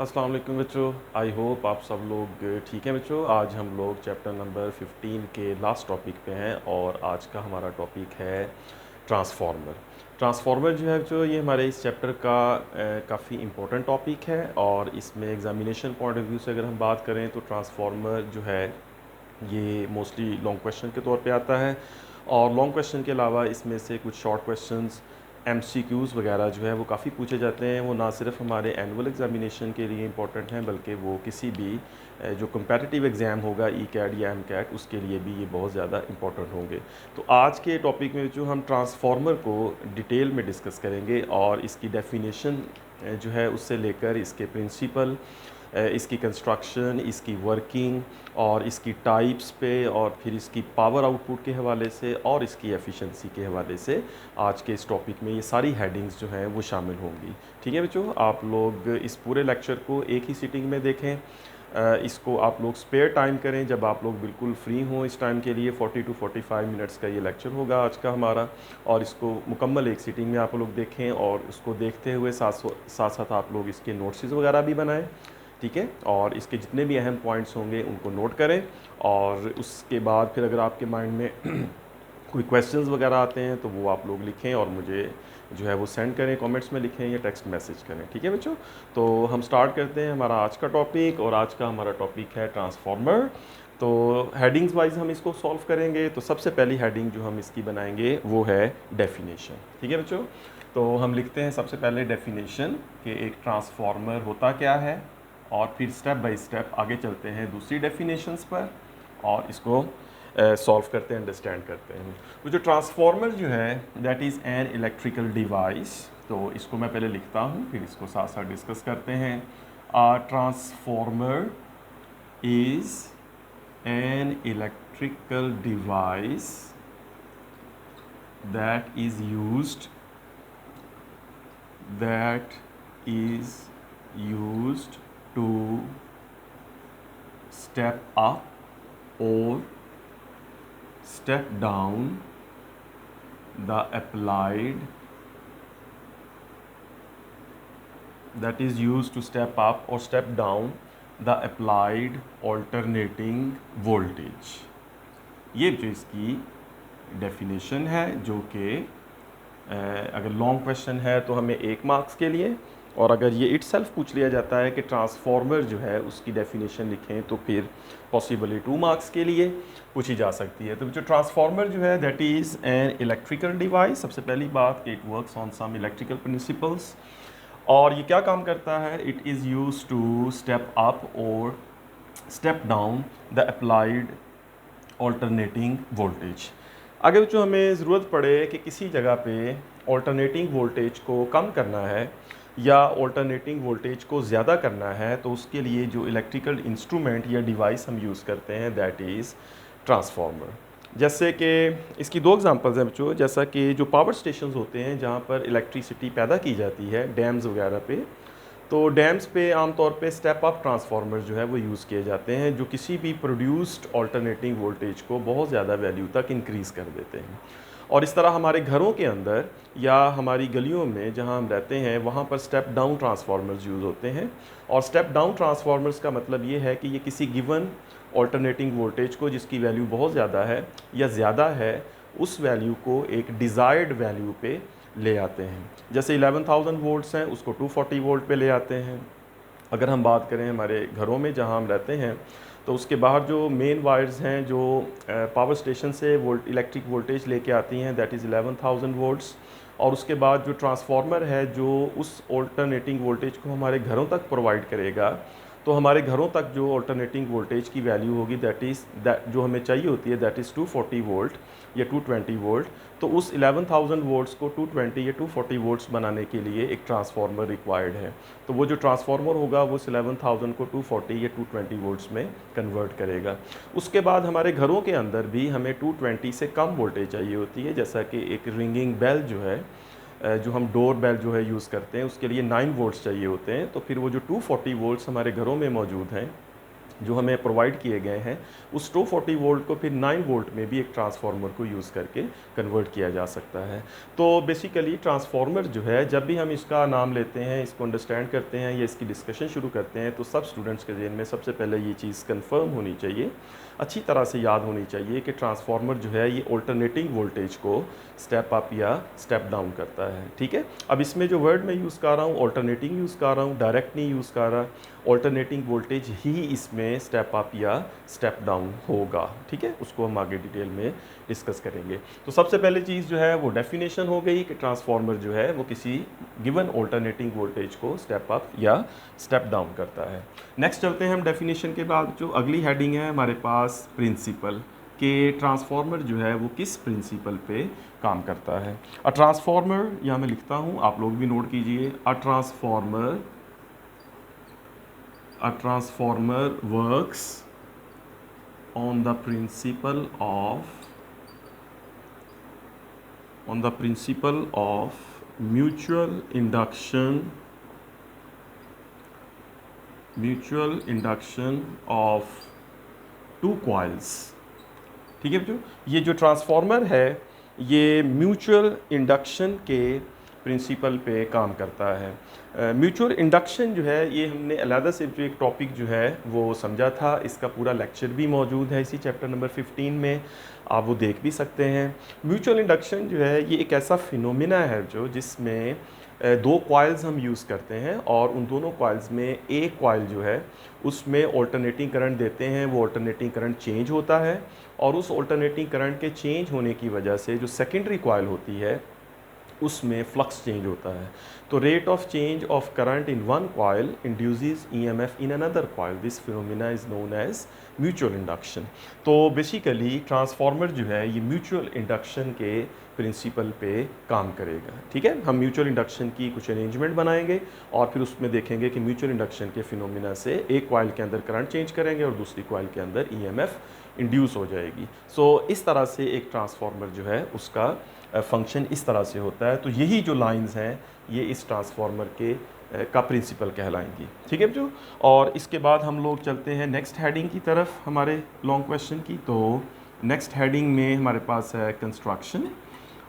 अस्सलाम वालेकुम बच्चों। आई होप आप सब लोग ठीक हैं बच्चों। आज हम लोग चैप्टर नंबर 15 के लास्ट टॉपिक पे हैं और आज का हमारा टॉपिक है ट्रांसफार्मर। ट्रांसफार्मर जो है बच्चों, ये हमारे इस चैप्टर का काफ़ी इम्पोर्टेंट टॉपिक है और इसमें एग्जामिनेशन पॉइंट ऑफ व्यू से अगर हम बात करें तो ट्रांसफार्मर जो है ये मोस्टली लॉन्ग क्वेश्चन के तौर पे आता है और लॉन्ग क्वेश्चन के अलावा इसमें से कुछ शॉर्ट क्वेश्चंस एमसीक्यूज़ वगैरह जो है वो काफ़ी पूछे जाते हैं। वो ना सिर्फ हमारे एनुअल एग्जामिनेशन के लिए इंपॉर्टेंट हैं बल्कि वो किसी भी जो कंपैरेटिव एग्ज़ाम होगा ई कैट या एम कैट उसके लिए भी ये बहुत ज़्यादा इंपॉर्टेंट होंगे। तो आज के टॉपिक में जो हम ट्रांसफार्मर को डिटेल में डिस्कस करेंगे और इसकी डेफिनेशन जो है उससे लेकर इसके प्रिंसिपल, इसकी कंस्ट्रक्शन, इसकी वर्किंग और इसकी टाइप्स पे और फिर इसकी पावर आउटपुट के हवाले से और इसकी एफिशिएंसी के हवाले से आज के इस टॉपिक में ये सारी हेडिंग्स जो हैं वो शामिल होंगी। ठीक है बच्चों, आप लोग इस पूरे लेक्चर को एक ही सीटिंग में देखें। इसको आप लोग स्पेयर टाइम करें जब आप लोग बिल्कुल फ्री हों। इस टाइम के लिए 40 to 45 मिनट्स का ये लेक्चर होगा आज का हमारा और इसको मुकम्मल एक सीटिंग में आप लोग देखें और उसको देखते हुए साथ साथ आप लोग इसके नोट्स वगैरह भी बनाएं। ठीक है, और इसके जितने भी अहम पॉइंट्स होंगे उनको नोट करें और उसके बाद फिर अगर आपके माइंड में कोई क्वेश्चंस वगैरह आते हैं तो वो आप लोग लिखें और मुझे जो है वो सेंड करें, कमेंट्स में लिखें या टेक्स्ट मैसेज करें। ठीक है बच्चों, तो हम स्टार्ट करते हैं हमारा आज का टॉपिक और आज का हमारा टॉपिक है ट्रांसफार्मर। तो हेडिंग्स वाइज हम इसको सॉल्व करेंगे। तो सबसे पहली हेडिंग जो हम इसकी बनाएंगे वो है डेफिनेशन। ठीक है बच्चों, तो हम लिखते हैं सबसे पहले डेफिनेशन कि एक ट्रांसफार्मर होता क्या है और फिर स्टेप बाय स्टेप आगे चलते हैं दूसरी डेफिनेशंस पर और इसको सॉल्व करते हैं, अंडरस्टैंड करते हैं। तो जो ट्रांसफार्मर जो है that is an electrical device. तो इसको मैं पहले लिखता हूँ फिर इसको साथ साथ डिस्कस करते हैं। Transformer is an electrical device that is used to step up or step down the applied that is used to step up or step down the applied alternating voltage। ये जो इसकी डेफिनेशन है जो कि अगर long question है तो हमें 1 मार्क्स के लिए और अगर ये इटसेल्फ पूछ लिया जाता है कि ट्रांसफार्मर जो है उसकी डेफिनेशन लिखें तो फिर पॉसिबली 2 मार्क्स के लिए पूछी जा सकती है। तो जो ट्रांसफार्मर जो है that is an electrical device. सबसे पहली बात कि it works on some electrical principles और ये क्या काम करता है, it is use to step up और step down the applied alternating voltage. अगर जो हमें ज़रूरत पड़े कि किसी जगह पे ऑल्टरनेटिंग वोल्टेज को कम करना है या ऑल्टरनेटिंग वोल्टेज को ज़्यादा करना है तो उसके लिए जो इलेक्ट्रिकल इंस्ट्रूमेंट या डिवाइस हम यूज़ करते हैं दैट इज़ ट्रांसफार्मर। जैसे कि इसकी 2 एग्जांपल्स हैं बच्चों। जैसा कि जो पावर स्टेशंस होते हैं जहाँ पर इलेक्ट्रिसिटी पैदा की जाती है डैम्स वगैरह पे, तो डैम्स पे आमतौर पे स्टेप अप ट्रांसफार्मर जो है वो यूज़ किए जाते हैं जो किसी भी प्रोड्यूस्ड ऑल्टरनेटिंग वोल्टेज को बहुत ज़्यादा वैल्यू तक इंक्रीज़ कर देते हैं। और इस तरह हमारे घरों के अंदर या हमारी गलियों में जहां हम रहते हैं वहां पर स्टेप डाउन ट्रांसफार्मर्स यूज़ होते हैं। और स्टेप डाउन ट्रांसफार्मर्स का मतलब ये है कि ये किसी गिवन ऑल्टरनेटिंग वोल्टेज को जिसकी वैल्यू बहुत ज़्यादा है या ज़्यादा है उस वैल्यू को एक डिज़ायर्ड वैल्यू पे ले आते हैं। जैसे 11,000 वोल्ट्स हैं उसको 240 वोल्ट पे ले आते हैं। अगर हम बात करें हमारे घरों में जहां हम रहते हैं तो उसके बाहर जो मेन वायर्स हैं जो पावर स्टेशन से इलेक्ट्रिक वोल्टेज लेके आती हैं दैट इज़ 11,000 वोल्ट्स। और उसके बाद जो ट्रांसफार्मर है जो उस ऑल्टरनेटिंग वोल्टेज को हमारे घरों तक प्रोवाइड करेगा, तो हमारे घरों तक जो ऑल्टरनेटिंग वोल्टेज की वैल्यू होगी दैट जो हमें चाहिए होती है दैट इज़ 240 वोल्ट या 220 वोल्ट। तो उस 11,000 वोल्ट्स को 220 या 240 वोल्ट्स बनाने के लिए एक ट्रांसफार्मर रिक्वायर्ड है। तो वो जो ट्रांसफार्मर होगा वो उस 11,000 को 240 या 220 वोल्ट्स में कन्वर्ट करेगा। उसके बाद हमारे घरों के अंदर भी हमें 220 से कम वोल्टेज चाहिए होती है। जैसा कि एक रिंगिंग बेल जो है जो हम डोर बेल जो है यूज़ करते हैं उसके लिए 9 वोल्ट्स चाहिए होते हैं। तो फिर वो जो 240 वोल्ट्स हमारे घरों में मौजूद हैं जो हमें प्रोवाइड किए गए हैं उस 240 वोल्ट को फिर 9 वोल्ट में भी एक ट्रांसफार्मर को यूज़ करके कन्वर्ट किया जा सकता है। तो बेसिकली ट्रांसफार्मर जो है, जब भी हम इसका नाम लेते हैं, इसको अंडरस्टैंड करते हैं या इसकी डिस्कशन शुरू करते हैं, तो सब स्टूडेंट्स के जहन में सबसे पहले ये चीज़ कंफर्म होनी चाहिए, अच्छी तरह से याद होनी चाहिए कि ट्रांसफार्मर जो है ये ऑल्टरनेटिंग वोल्टेज को स्टेप अप या स्टेप डाउन करता है। ठीक है, अब इसमें जो वर्ड मैं यूज़ कर रहा हूँ ऑल्टरनेटिंग यूज़ कर रहा हूँ, डायरेक्ट नहीं यूज़ कर रहा। ऑल्टरनेटिंग वोल्टेज ही इसमें स्टेप अप या स्टेप डाउन होगा। ठीक है, उसको हम आगे डिटेल में डिस्कस करेंगे। तो सबसे पहले चीज़ जो है वो डेफिनेशन हो गई कि ट्रांसफार्मर जो है वो किसी गिवन ऑल्टरनेटिंग वोल्टेज को स्टेप अप या स्टेप डाउन करता है। नेक्स्ट चलते हैं हम डेफिनेशन के बाद, जो अगली हेडिंग है हमारे पास प्रिंसिपल, कि ट्रांसफार्मर जो है वो किस प्रिंसिपल पे काम करता है। अ ट्रांसफार्मर यहाँ मैं लिखता हूँ, आप लोग भी नोट कीजिए। A transformer works on the principle of mutual induction of two coils. ठीक है बच्चों, ये जो ट्रांसफार्मर है ये म्यूचुअल इंडक्शन के प्रिंसिपल पे काम करता है। म्यूचुअल इंडक्शन जो है ये हमने अलहदा से जो एक टॉपिक जो है वो समझा था, इसका पूरा लेक्चर भी मौजूद है इसी चैप्टर नंबर 15 में, आप वो देख भी सकते हैं। म्यूचुअल इंडक्शन जो है ये एक ऐसा फिनोमिना है जो जिसमें दो कॉइल्स हम यूज़ करते हैं और उन दोनों कॉइल्स में एक कॉइल जो है उसमें ऑल्टरनेटिंग करंट देते हैं, वो ऑल्टरनेटिंग करंट चेंज होता है और उस ऑल्टरनेटिंग करंट के चेंज होने की वजह से जो सेकेंडरी कॉइल होती है उसमें फ्लक्स चेंज होता है। तो rate of change of current in one coil induces EMF in another coil, this phenomena is known as mutual induction. तो बेसिकली ट्रांसफार्मर जो है ये म्यूचुअल इंडक्शन के प्रिंसिपल पे काम करेगा। ठीक है, हम म्यूचुअल इंडक्शन की कुछ अरेंजमेंट बनाएंगे और फिर उसमें देखेंगे कि म्यूचुअल इंडक्शन के फिनोमिना से एक कॉइल के अंदर करंट चेंज करेंगे और दूसरी कॉइल के अंदर ईएमएफ इंड्यूस हो जाएगी। सो इस तरह से एक ट्रांसफार्मर जो है उसका फंक्शन इस तरह से होता है। तो यही जो लाइंस हैं ये इस ट्रांसफार्मर के का प्रिंसिपल कहलाएंगी। ठीक है बच्चों, और इसके बाद हम लोग चलते हैं नेक्स्ट हेडिंग की तरफ हमारे लॉन्ग क्वेश्चन की। तो नेक्स्ट हेडिंग में हमारे पास है कंस्ट्रक्शन,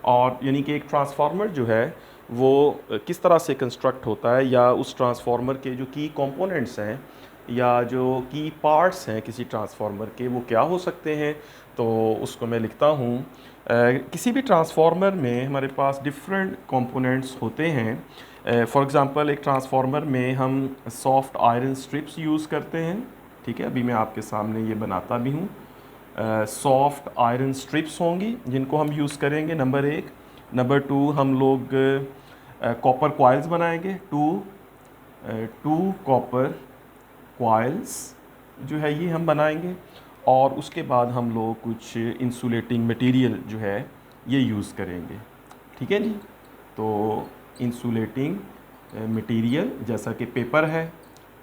और यानी कि एक ट्रांसफार्मर जो है वो किस तरह से कंस्ट्रक्ट होता है या उस ट्रांसफार्मर के जो की कंपोनेंट्स हैं या जो की पार्ट्स हैं किसी ट्रांसफार्मर के वो क्या हो सकते हैं। तो उसको मैं लिखता हूँ, किसी भी ट्रांसफार्मर में हमारे पास डिफरेंट कंपोनेंट्स होते हैं। फॉर एग्ज़ाम्पल एक ट्रांसफार्मर में हम सॉफ्ट आयरन स्ट्रिप्स यूज़ करते हैं। ठीक है, अभी मैं आपके सामने ये बनाता भी हूँ। सॉफ्ट आयरन स्ट्रिप्स होंगी जिनको हम यूज़ करेंगे, नंबर 1। नंबर 2 हम लोग कॉपर कॉइल्स बनाएंगे, टू कॉपर कॉइल्स जो है ये हम बनाएंगे, और उसके बाद हम लोग कुछ इंसुलेटिंग मटेरियल जो है ये यूज़ करेंगे। ठीक है जी, तो इंसुलेटिंग मटेरियल जैसा कि पेपर है,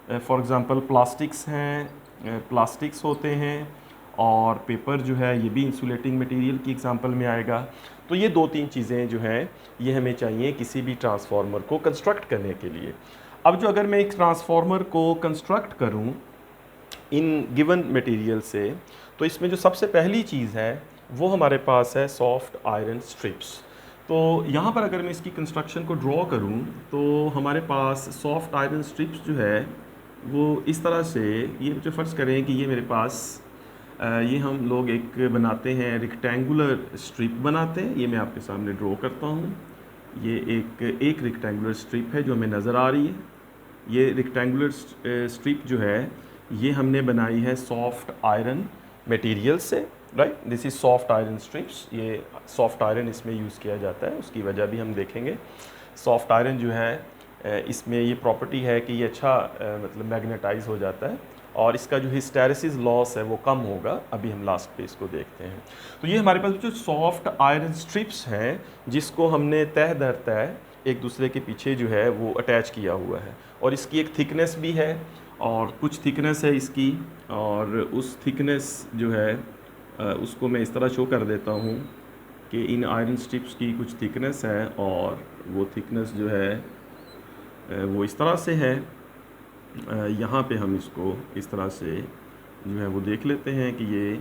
फॉर एग्ज़ाम्पल प्लास्टिक्स हैं, प्लास्टिक्स होते हैं, और पेपर जो है ये भी इंसुलेटिंग मटेरियल की एग्जांपल में आएगा। तो ये 2-3 चीज़ें जो हैं ये हमें चाहिए किसी भी ट्रांसफार्मर को कंस्ट्रक्ट करने के लिए। अब जो अगर मैं एक ट्रांसफार्मर को कंस्ट्रक्ट करूं इन गिवन मटेरियल से, तो इसमें जो सबसे पहली चीज़ है वो हमारे पास है सॉफ्ट आयरन स्ट्रिप्स। तो यहाँ पर अगर मैं इसकी कंस्ट्रक्शन को ड्रॉ करूँ तो हमारे पास सॉफ्ट आयरन स्ट्रिप्स जो है वो इस तरह से, ये जो फ़र्ज़ करें कि ये मेरे पास ये हम लोग एक बनाते हैं रेक्टेंगुलर स्ट्रिप बनाते हैं। ये मैं आपके सामने ड्रॉ करता हूँ। ये एक रेक्टेंगुलर स्ट्रिप है जो हमें नज़र आ रही है। ये रेक्टेंगुलर स्ट्रिप जो है ये हमने बनाई है सॉफ्ट आयरन मटेरियल से, right. This is soft iron strips. ये सॉफ्ट आयरन इसमें यूज़ किया जाता है, उसकी वजह भी हम देखेंगे। सॉफ्ट आयरन जो है इसमें ये प्रॉपर्टी है कि ये अच्छा मतलब मैग्नेटाइज हो जाता है और इसका जो हिस्टेरेसिस लॉस है वो कम होगा। अभी हम लास्ट पे इसको देखते हैं। तो ये हमारे पास जो सॉफ्ट आयरन स्ट्रिप्स हैं जिसको हमने तह दर तह एक दूसरे के पीछे जो है वो अटैच किया हुआ है, और इसकी एक थिकनेस भी है और कुछ थिकनेस है इसकी, और उस थिकनेस जो है उसको मैं इस तरह शो कर देता हूँ कि इन आयरन स्ट्रिप्स की कुछ थिकनेस है, और वो थिकनेस जो है वो इस तरह से है। यहाँ पे हम इसको इस तरह से जो है वो देख लेते हैं कि ये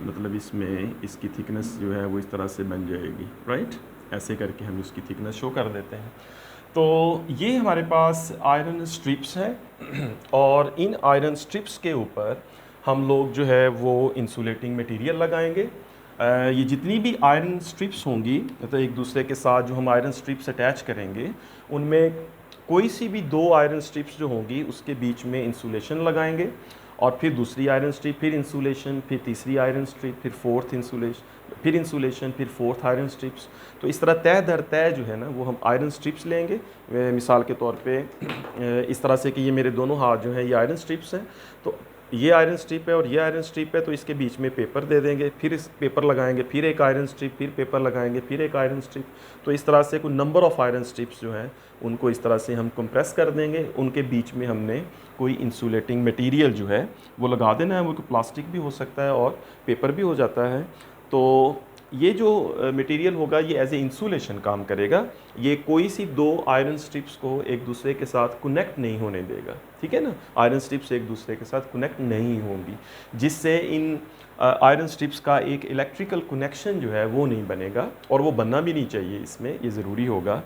मतलब इसमें इसकी थिकनेस जो है वो इस तरह से बन जाएगी, राइट। ऐसे करके हम इसकी थिकनेस शो कर देते हैं। तो ये हमारे पास आयरन स्ट्रिप्स हैं और इन आयरन स्ट्रिप्स के ऊपर हम लोग जो है वो इंसुलेटिंग मटेरियल लगाएंगे। ये जितनी भी आयरन स्ट्रिप्स होंगी तो एक दूसरे के साथ जो हम आयरन स्ट्रिप्स अटैच करेंगे उनमें कोई सी भी दो आयरन स्ट्रिप्स जो होंगी उसके बीच में इंसुलेशन लगाएंगे और फिर दूसरी आयरन स्ट्रिप, फिर इंसुलेशन, फिर तीसरी आयरन स्ट्रिप, फिर फोर्थ इंसुलेशन, फिर इंसुलेशन, फिर फोर्थ आयरन स्ट्रिप्स। तो इस तरह तय दर तय जो है ना वो हम आयरन स्ट्रिप्स लेंगे। मिसाल के तौर पे इस तरह से कि ये मेरे दोनों हाथ जो हैं ये आयरन स्ट्रिप्स हैं, तो ये आयरन स्ट्रिप है और ये आयरन स्ट्रिप है, तो इसके बीच में पेपर दे देंगे, फिर इस पेपर लगाएंगे, फिर एक आयरन स्ट्रिप, फिर पेपर लगाएंगे, फिर एक आयरन स्ट्रिप। तो इस तरह से कोई नंबर ऑफ़ आयरन स्ट्रिप्स जो हैं उनको इस तरह से हम कंप्रेस कर देंगे। उनके बीच में हमने कोई इंसुलेटिंग मटेरियल जो है वो लगा देना है। वो प्लास्टिक भी हो सकता है और पेपर भी हो जाता है। तो ये जो मटेरियल होगा ये एज ए इंसुलेशन काम करेगा। ये कोई सी दो आयरन स्ट्रिप्स को एक दूसरे के साथ कनेक्ट नहीं होने देगा, ठीक है ना। आयरन स्ट्रिप्स एक दूसरे के साथ कनेक्ट नहीं होंगी, जिससे इन आयरन स्ट्रिप्स का एक इलेक्ट्रिकल कनेक्शन जो है वो नहीं बनेगा, और वो बनना भी नहीं चाहिए, इसमें ये ज़रूरी होगा।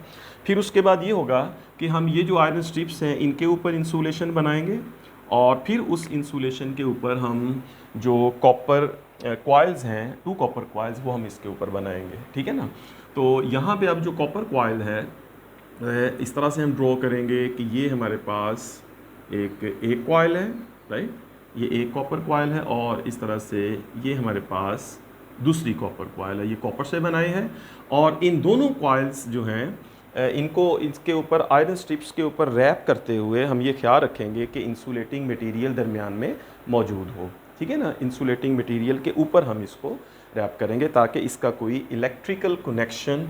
फिर उसके बाद ये होगा कि हम ये जो आयरन स्ट्रिप्स हैं इनके ऊपर इंसुलेशन बनाएंगे और फिर उस इंसुलेशन के ऊपर हम जो कॉपर कॉइल्स हैं, 2 कॉपर कॉइल्स, वो हम इसके ऊपर बनाएंगे, ठीक है ना। तो यहाँ पे अब जो कॉपर कॉइल है इस तरह से हम ड्रॉ करेंगे कि ये हमारे पास एक कॉइल है, राइट, ये एक कॉपर कॉइल है, और इस तरह से ये हमारे पास दूसरी कॉपर कॉइल है, ये कॉपर से बनाए हैं। और इन दोनों कॉइल्स जो हैं इनको इसके ऊपर आयरन स्ट्रिप्स के ऊपर रैप करते हुए हम ये ख्याल रखेंगे कि इंसुलेटिंग मटेरियल दरमियान में मौजूद हो, ठीक है ना। इंसुलेटिंग मटेरियल के ऊपर हम इसको रैप करेंगे ताकि इसका कोई इलेक्ट्रिकल कनेक्शन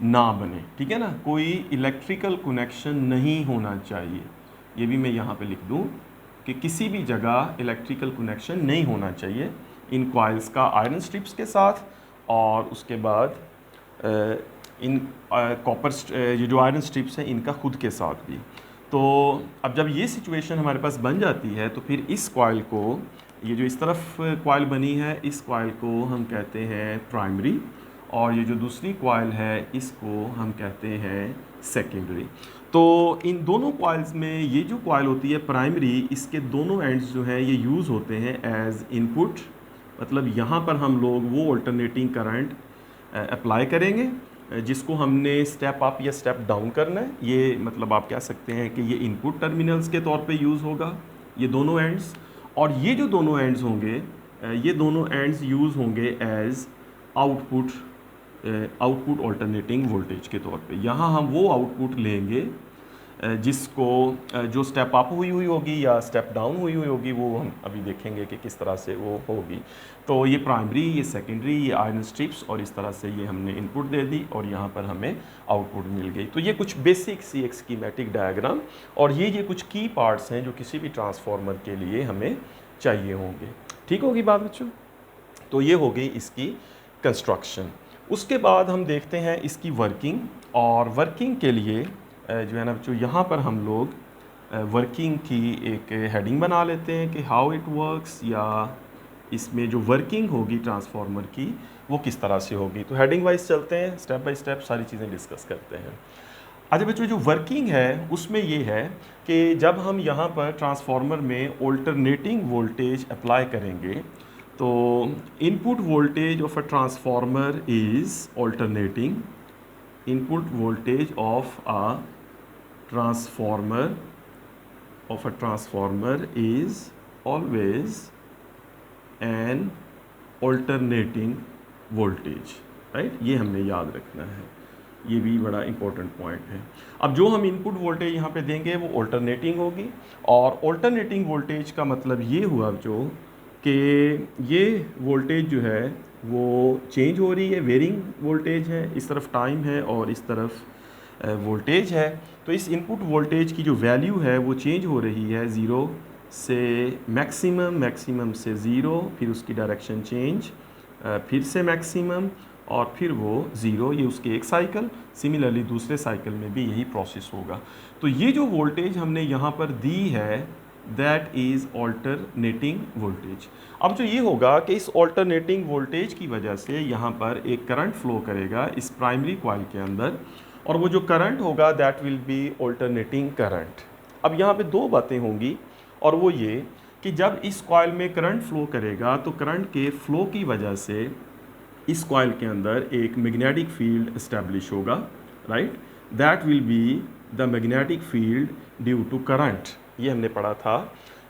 ना बने, ठीक है ना। कोई इलेक्ट्रिकल कनेक्शन नहीं होना चाहिए, ये भी मैं यहाँ पे लिख दूँ कि किसी भी जगह इलेक्ट्रिकल कनेक्शन नहीं होना चाहिए इन कॉइल्स का आयरन स्ट्रिप्स के साथ, और उसके बाद इन कॉपर ये जो आयरन स्ट्रिप्स हैं इनका खुद के साथ भी। तो अब जब ये सिचुएशन हमारे पास बन जाती है तो फिर इस कॉइल को, ये जो इस तरफ कॉइल बनी है इस कॉइल को हम कहते हैं प्राइमरी, और ये जो दूसरी कॉइल है इसको हम कहते हैं सेकेंडरी। तो इन दोनों कॉइल्स में ये जो कॉइल होती है प्राइमरी, इसके दोनों एंड्स जो हैं ये यूज़ होते हैं एज इनपुट, मतलब यहाँ पर हम लोग वो अल्टरनेटिंग करंट अप्लाई करेंगे जिसको हमने स्टेप अप या स्टेप डाउन करना है। ये मतलब आप कह सकते हैं कि ये इनपुट टर्मिनल्स के तौर पे यूज़ होगा ये दोनों एंड्स, और ये जो दोनों एंड्स होंगे ये दोनों एंड्स यूज़ होंगे एज आउटपुट अल्टरनेटिंग वोल्टेज के तौर पे। यहाँ हम वो आउटपुट लेंगे जिसको जो स्टेप अप हुई होगी या स्टेप डाउन हुई होगी, वो हम अभी देखेंगे कि किस तरह से वो होगी। तो ये प्राइमरी, ये सेकेंडरी, ये आयरन स्ट्रिप्स, और इस तरह से ये हमने इनपुट दे दी और यहाँ पर हमें आउटपुट मिल गई। तो ये कुछ बेसिक सी एक स्कीमेटिक डायग्राम, और ये कुछ की पार्ट्स हैं जो किसी भी ट्रांसफार्मर के लिए हमें चाहिए होंगे। ठीक होगी बात बच्चों। तो ये हो गई इसकी कंस्ट्रक्शन। उसके बाद हम देखते हैं इसकी वर्किंग, और वर्किंग के लिए जो है ना बच्चों यहाँ पर हम लोग वर्किंग की एक हेडिंग बना लेते हैं कि हाउ इट वर्क्स, या इसमें जो वर्किंग होगी ट्रांसफार्मर की वो किस तरह से होगी। तो हेडिंग वाइज चलते हैं, स्टेप बाय स्टेप सारी चीज़ें डिस्कस करते हैं। अच्छा बच्चों, जो वर्किंग है उसमें ये है कि जब हम यहाँ पर ट्रांसफार्मर में ऑल्टरनेटिंग वोल्टेज अप्लाई करेंगे तो input voltage of a transformer is alternating, input voltage of a transformer is always an alternating voltage, right. ये हमने याद रखना है, ये भी बड़ा इंपॉर्टेंट पॉइंट है। अब जो हम इनपुट वोल्टेज यहाँ पे देंगे वो ऑल्टरनेटिंग होगी, और ऑल्टरनेटिंग वोल्टेज का मतलब ये हुआ जो कि ये वोल्टेज जो है वो चेंज हो रही है, वेरिंग वोल्टेज है, इस तरफ टाइम है और इस तरफ वोल्टेज है। तो इस इनपुट वोल्टेज की जो वैल्यू है वो चेंज हो रही है, ज़ीरो से मैक्सिमम, मैक्सिमम से ज़ीरो, फिर उसकी डायरेक्शन चेंज, फिर से मैक्सिमम, और फिर वो ज़ीरो। ये उसके एक साइकिल। सिमिलरली दूसरे साइकिल में भी यही प्रोसेस होगा। तो ये जो वोल्टेज हमने यहाँ पर दी है दैट इज़ ऑल्टरनेटिंग वोल्टेज। अब जो ये होगा कि इस ऑल्टरनेटिंग वोल्टेज की वजह से यहाँ पर एक करंट फ्लो करेगा इस प्राइमरी कॉइल के अंदर, और वो जो करंट होगा that will B alternating current. अब यहाँ पे दो बातें होंगी, और वो ये कि जब इस कॉइल में करंट फ्लो करेगा तो करंट के फ्लो की वजह से इस कॉइल के अंदर एक मैग्नेटिक फील्ड इस्टेब्लिश होगा, right, that will be the magnetic field due to current. ये हमने पढ़ा था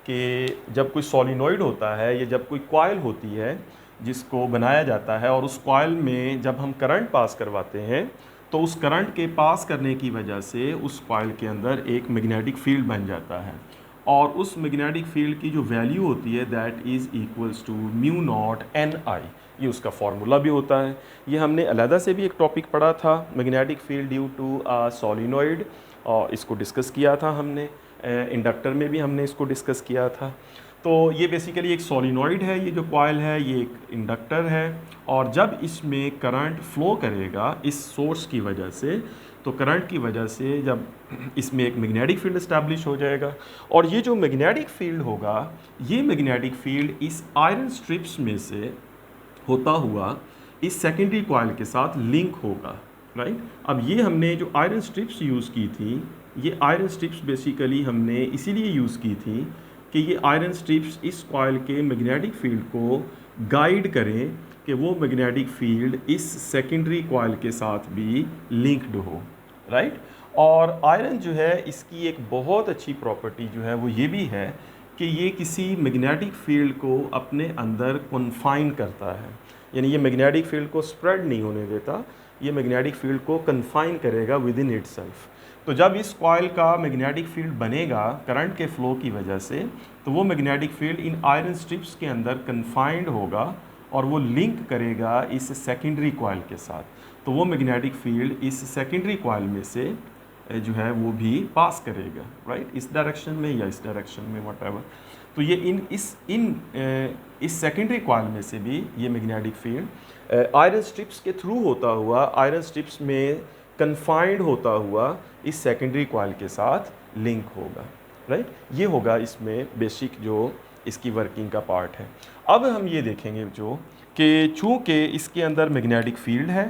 कि जब कोई सॉलिनॉइड होता है या जब कोई कॉइल होती है जिसको बनाया जाता है और उस कॉइल में जब हम करंट पास करवाते हैं तो उस करंट के पास करने की वजह से उस कॉइल के अंदर एक मैग्नेटिक फील्ड बन जाता है, और उस मैग्नेटिक फील्ड की जो वैल्यू होती है that is equals to mu naught N I. ये उसका फार्मूला भी होता है। ये हमने अलहदा से भी एक टॉपिक पढ़ा था, magnetic field due to a solenoid, और इसको डिस्कस किया था हमने। इंडक्टर में भी हमने इसको डिस्कस किया था। तो ये बेसिकली एक सॉलिनॉइड है, ये जो कॉइल है ये एक इंडक्टर है, और जब इसमें करंट फ्लो करेगा इस सोर्स की वजह से, तो करंट की वजह से जब इसमें एक मैग्नेटिक फील्ड इस्टेब्लिश हो जाएगा, और ये जो मैग्नेटिक फील्ड होगा ये मैग्नेटिक फील्ड इस आयरन स्ट्रिप्स में से होता हुआ इस सेकेंडरी कॉइल के साथ लिंक होगा, राइट। अब ये हमने जो आयरन स्ट्रिप्स यूज़ की थी, ये आयरन स्ट्रिप्स बेसिकली हमने इसीलिए यूज़ की थी कि ये आयरन स्ट्रिप्स इस कॉइल के मैग्नेटिक फील्ड को गाइड करें कि वो मैग्नेटिक फील्ड इस सेकेंडरी कॉइल के साथ भी लिंक्ड हो, राइट। और आयरन जो है इसकी एक बहुत अच्छी प्रॉपर्टी जो है वो ये भी है कि ये किसी मैग्नेटिक फील्ड को अपने अंदर कन्फाइन करता है, यानी ये मैग्नेटिक फील्ड को स्प्रेड नहीं होने देता, ये मैग्नेटिक फील्ड को कन्फाइन करेगा विद इन इटसेल्फ। तो जब इस कॉइल का मैग्नेटिक फील्ड बनेगा करंट के फ्लो की वजह से, तो वो मैग्नेटिक फील्ड इन आयरन स्ट्रिप्स के अंदर कन्फाइंड होगा और वो लिंक करेगा इस सेकेंडरी कॉइल के साथ। तो वो मैग्नेटिक फील्ड इस सेकेंडरी कॉइल में से जो है वो भी पास करेगा, राइट, इस डायरेक्शन में या इस डायरेक्शन में, व्हाटएवर। तो ये इस सेकेंडरी कॉइल में से भी ये मैग्नेटिक फील्ड आयरन स्ट्रिप्स के थ्रू होता हुआ, आयरन स्ट्रिप्स में कन्फाइंड होता हुआ इस सेकेंडरी कॉइल के साथ लिंक होगा, राइट। ये होगा इसमें बेसिक जो इसकी वर्किंग का पार्ट है। अब हम ये देखेंगे जो कि चूँकि इसके अंदर मैग्नेटिक फील्ड है,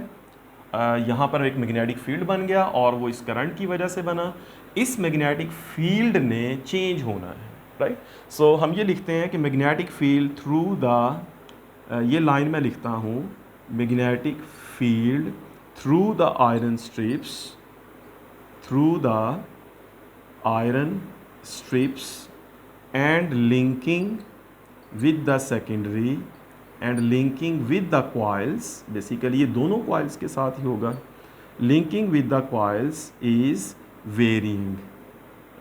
यहाँ पर एक मैग्नेटिक फील्ड बन गया और वो इस करंट की वजह से बना, इस मैग्नेटिक फील्ड ने चेंज होना है, राइट। सो हम ये लिखते हैं कि मैग्नेटिक फील्ड थ्रू द, ये लाइन मैं लिखता हूँ, magnetic field through the iron strips, through the iron strips and linking with the secondary and linking with the coils, basically ये दोनों coils के साथ ही होगा, linking with the coils is varying,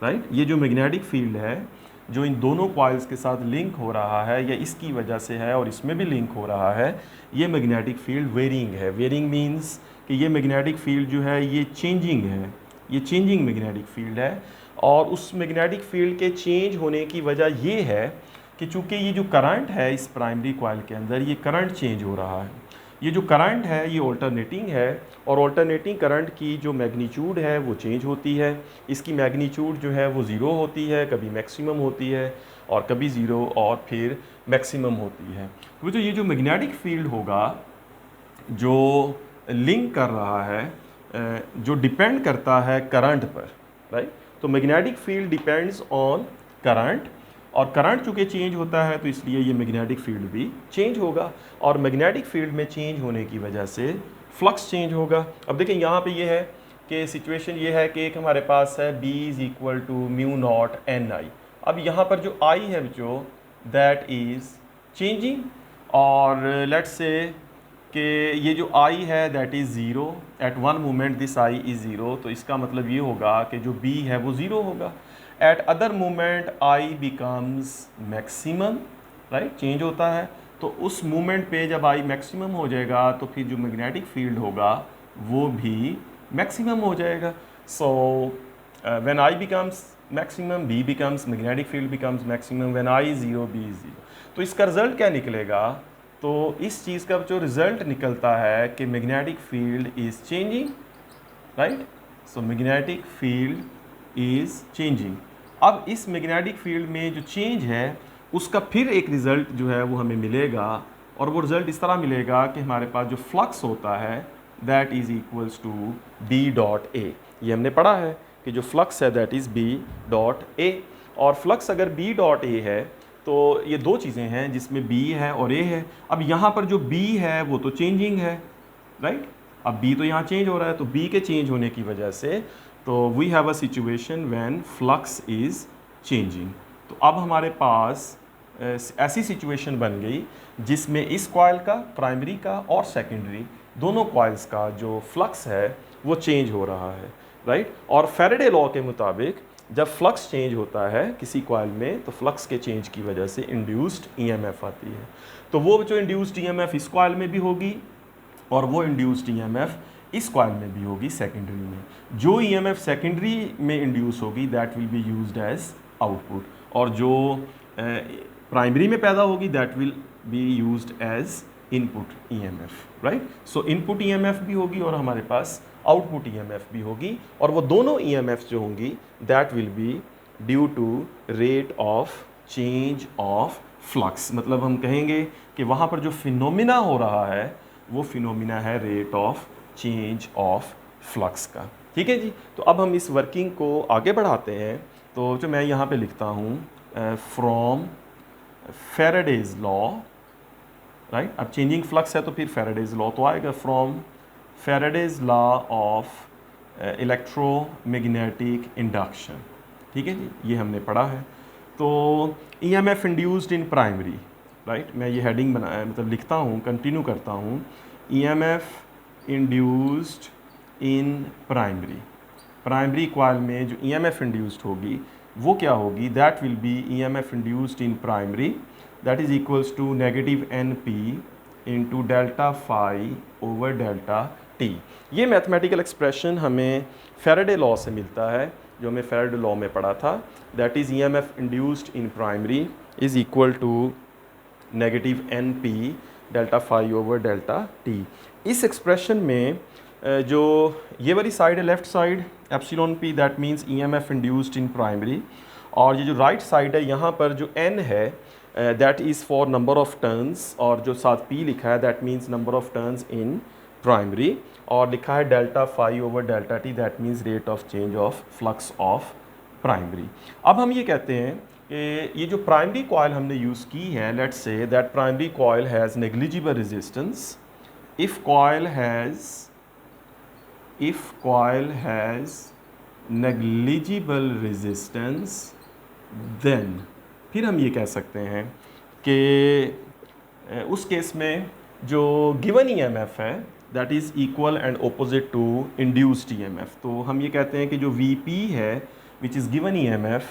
right। ये जो मैग्नेटिक फील्ड है जो इन दोनों coils के साथ लिंक हो रहा है या इसकी वजह से है और इसमें भी लिंक हो रहा है, ये मैग्नेटिक फील्ड वेरिंग है। वेरिंग मीन्स कि ये मैग्नेटिक फील्ड जो है ये चेंजिंग है, ये चेंजिंग मैग्नेटिक फील्ड है, और उस मैग्नेटिक फील्ड के चेंज होने की वजह ये है कि चूँकि ये जो करंट है इस प्राइमरी कॉइल के अंदर, ये करंट चेंज हो रहा है। ये जो करंट है ये ऑल्टरनेटिंग है, और ऑल्टरनेटिंग करंट की जो मैग्नीट्यूड है वो चेंज होती है। इसकी मैग्नीट्यूड जो है वो ज़ीरो होती है, कभी मैक्सिमम होती है और कभी ज़ीरो और फिर मैक्सिमम होती है। वो जो ये जो मैग्नेटिक फील्ड होगा जो लिंक कर रहा है, जो डिपेंड करता है करंट पर, राइट। तो magnetic field depends on current, और करंट चूँकि चेंज होता है तो इसलिए ये मैग्नेटिक फील्ड भी चेंज होगा, और मैग्नेटिक फील्ड में चेंज होने की वजह से फ्लक्स चेंज होगा। अब देखें यहाँ पे ये है कि सिचुएशन ये है कि एक हमारे पास है B is equal to mu naught N I. अब यहाँ पर जो I है बच्चों दैट इज़ चेंजिंग, और लेट्स से कि ये जो I है that is zero, at one moment this I is zero, तो इसका मतलब ये होगा कि जो B है वो ज़ीरो होगा। Eight other moment I becomes maximum, right, change होता है। तो उस मोमेंट पे जब I मैक्सिमम हो जाएगा तो फिर जो मैग्नेटिक फील्ड होगा वो भी मैक्सिमम हो जाएगा। So when I becomes maximum, B becomes, magnetic field becomes maximum, when I is zero, B is zero. तो इसका रिजल्ट क्या निकलेगा? तो इस चीज़ का जो रिजल्ट निकलता है कि magnetic field is changing, right. So magnetic field is changing. अब इस मैग्नेटिक फील्ड में जो चेंज है उसका फिर एक रिज़ल्ट जो है वो हमें मिलेगा, और वो रिज़ल्ट इस तरह मिलेगा कि हमारे पास जो फ्लक्स होता है that is equals to B dot A. ये हमने पढ़ा है कि जो फ्लक्स है that is B dot A, और फ्लक्स अगर बी डॉट ए है तो ये दो चीज़ें हैं जिसमें बी है और ए है। अब यहाँ पर जो बी है वो तो चेंजिंग है, राइट। अब बी तो यहाँ चेंज हो रहा है, तो बी के चेंज होने की वजह से तो we have a situation when flux is changing. तो अब हमारे पास ऐसी सिचुएशन बन गई जिसमें इस कॉइल का, प्राइमरी का और सेकेंडरी दोनों कॉइल्स का जो फ्लक्स है वो चेंज हो रहा है, राइट। और फैराडे लॉ के मुताबिक जब फ्लक्स चेंज होता है किसी कॉइल में तो फ्लक्स के चेंज की वजह से इंड्यूस्ड ईएमएफ आती है। तो वो जो इंड्यूस्ड ईएमएफ इस कॉइल में भी होगी और वो इंड्यूस्ड ईएमएफ इस कॉइल में भी होगी सेकेंडरी में। जो ईएमएफ सेकेंडरी में इंड्यूस होगी that will be used as output, और जो प्राइमरी में पैदा होगी that will be used as input EMF, right. So input EMF भी होगी और हमारे पास आउटपुट ईएमएफ भी होगी, और वो दोनों ईएमएफ जो होंगी that will be due to rate of change of flux. मतलब हम कहेंगे कि वहाँ पर जो फिनोमिना हो रहा है वो फिनोमिना है rate of change of flux का, ठीक है जी। तो अब हम इस वर्किंग को आगे बढ़ाते हैं। तो जो मैं यहाँ पे लिखता हूँ फ्रॉम फैराडेज लॉ, राइट। अब चेंजिंग फ्लक्स है तो फिर फैराडेज लॉ तो आएगा, from Faraday's law of electromagnetic induction, ठीक है जी, ये हमने पढ़ा है। तो EMF induced in primary, right. मैं ये हेडिंग बनाया मतलब लिखता हूँ, कंटिन्यू करता हूँ, EMF induced in primary. Primary coil में जो ईएमएफ इंड्यूस्ड होगी वो क्या होगी, that will be EMF induced in primary that is equals to negative N P into delta phi over delta T. ये मैथमेटिकल एक्सप्रेशन हमें फैराडे लॉ से मिलता है, जो हमें फैराडे लॉ में पढ़ा था, that is EMF induced in primary is equal to negative N P delta phi over delta T. इस एक्सप्रेशन में जो ये वाली साइड है left side epsilon P that means EMF induced in primary, और ये जो राइट साइड है यहाँ पर जो एन है that is for number of turns, और जो साथ पी लिखा है that means number of turns in primary, और लिखा है delta phi over delta T that means rate of change of flux of primary. अब हम ये कहते हैं कि ये जो प्राइमरी कॉइल हमने यूज़ की है, let's say that primary coil has negligible resistance. If coil has negligible resistance then फिर हम ये कह सकते हैं कि उस केस में जो गिवन ईएमएफ है that is equal and opposite to induced EMF. तो हम ये कहते हैं कि जो वीपी है which is given EMF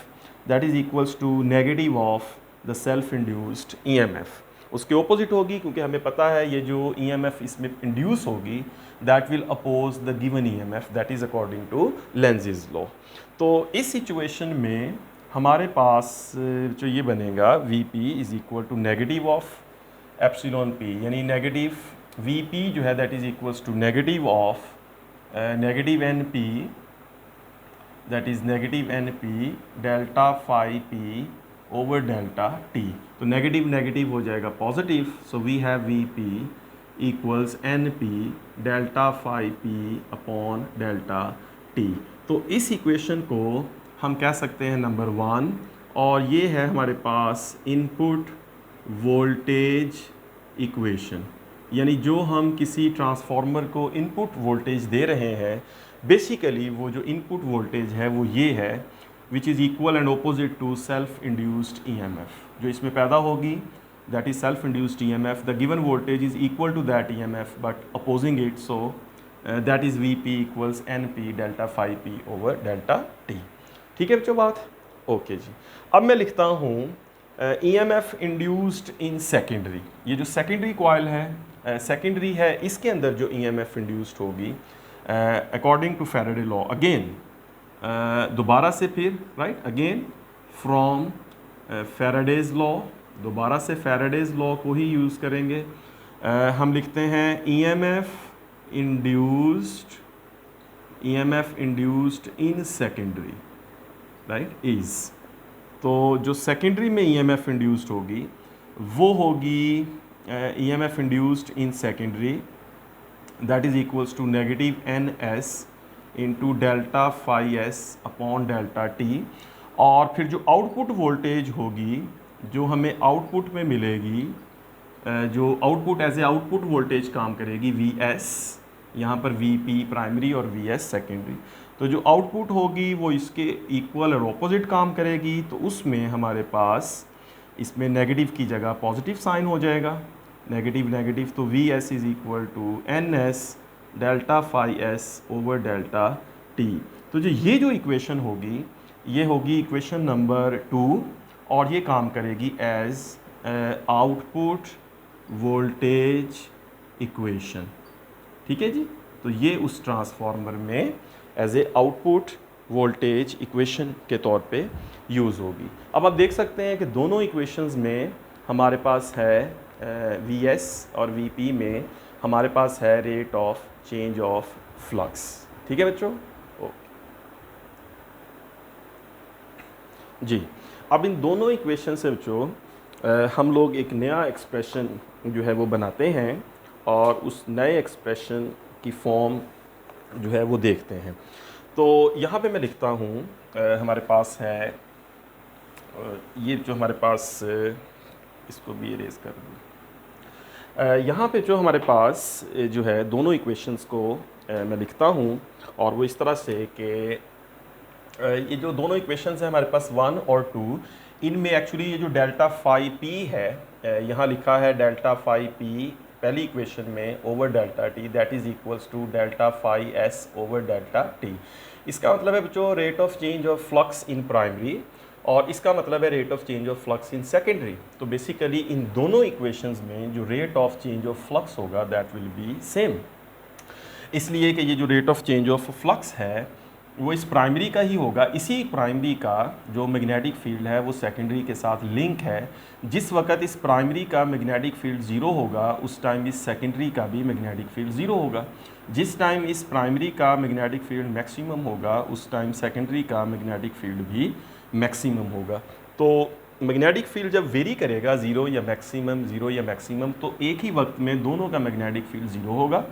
that is equals to negative of the self induced EMF, उसके ऑपोजिट होगी, क्योंकि हमें पता है ये जो ईएमएफ इसमें इंड्यूस होगी that will oppose the given EMF that is according to Lenz's law. तो इस सिचुएशन में हमारे पास जो ये बनेगा V P is equal to negative of epsilon P, यानी नेगेटिव वी पी जो है that is equals to negative of negative N P that is negative N P delta phi P over delta T. तो negative negative हो जाएगा positive, so we have we P equals N P delta phi P upon delta T. तो इस equation को हम कह सकते हैं नंबर 1, और ये है हमारे पास इनपुट वोल्टेज इक्वेशन, यानी जो हम किसी ट्रांसफार्मर को इनपुट वोल्टेज दे रहे हैं बेसिकली वो जो इनपुट वोल्टेज है वो ये है which is equal and opposite to self induced EMF. जो इसमें पैदा होगी that is self induced EMF, the given voltage is equal to that EMF but opposing it, so that is V P equals N P delta phi P over delta T. ठीक है बच्चों बात, okay जी। अब मैं लिखता हूँ EMF induced in secondary. ये जो सेकेंडरी कॉइल है सेकेंडरी है, इसके अंदर जो ईएमएफ इंड्यूस्ड होगी according to Faraday law, again दोबारा से फिर right again from Faraday's law, दोबारा से फैराडेज लॉ को ही यूज़ करेंगे। हम लिखते हैं EMF induced in secondary right is तो जो सेकेंडरी में ईएमएफ इंड्यूस्ड होगी वो होगी EMF induced in secondary that is equals to negative N S into delta phi S upon delta T. और फिर जो आउटपुट वोल्टेज होगी जो हमें आउटपुट में मिलेगी, जो output as a output voltage काम करेगी वी एस, यहाँ पर वी पी प्राइमरी और वी एस सेकेंडरी। तो जो आउटपुट होगी वो इसके इक्वल और ऑपोजिट काम करेगी, तो उसमें हमारे पास इसमें नेगेटिव की जगह पॉजिटिव साइन हो जाएगा, नेगेटिव नेगेटिव, तो V S is equal to N S delta phi S over delta T. तो जो इक्वेशन होगी ये होगी इक्वेशन नंबर 2 और ये काम करेगी एज आउटपुट वोल्टेज इक्वेशन। ठीक है जी, तो ये उस ट्रांसफार्मर में as a output voltage equation के तौर पे यूज़ होगी। अब आप देख सकते हैं कि दोनों इक्वेशंस में हमारे पास है वी एस और वी पी में हमारे पास है rate of change of flux. ठीक है बच्चों, जी। अब इन दोनों इक्वेशन से बच्चों हम लोग एक नया एक्सप्रेशन जो है वो बनाते हैं और उस नए एक्सप्रेशन की फॉर्म जो है वो देखते हैं। तो यहाँ पे मैं लिखता हूँ हमारे पास है ये जो हमारे पास इसको भी इरेज कर दूँ। यहाँ पे जो हमारे पास जो है दोनों इक्वेशंस को मैं लिखता हूँ और वो इस तरह से कि ये जो दोनों इक्वेशंस हैं हमारे पास 1 और 2, इनमें एक्चुअली ये जो डेल्टा फाई पी है यहाँ लिखा है डेल्टा फाई पी पहली इक्वेशन में over delta T that is equals to delta phi S over delta T. इसका मतलब है बच्चों rate of change of flux in primary और इसका मतलब है rate of change of flux in secondary. तो बेसिकली इन दोनों इक्वेशंस में जो rate of change of flux होगा दैट विल बी सेम, इसलिए कि ये जो rate of change of flux है वो इस प्राइमरी का ही होगा। इसी प्राइमरी का जो मैग्नेटिक फील्ड है वो सेकेंडरी के साथ लिंक है। जिस वक्त इस प्राइमरी का मैग्नेटिक फील्ड ज़ीरो होगा उस टाइम इस सेकेंडरी का भी मैग्नेटिक फील्ड ज़ीरो होगा। जिस टाइम इस प्राइमरी का मैग्नेटिक फील्ड मैक्सिमम होगा उस टाइम सेकेंडरी का मैग्नेटिक फील्ड भी मैक्सिमम होगा। तो मैग्नेटिक फील्ड जब वेरी करेगा ज़ीरो या मैक्सिमम, तो एक ही वक्त में दोनों का मैग्नेटिक फील्ड ज़ीरो होगा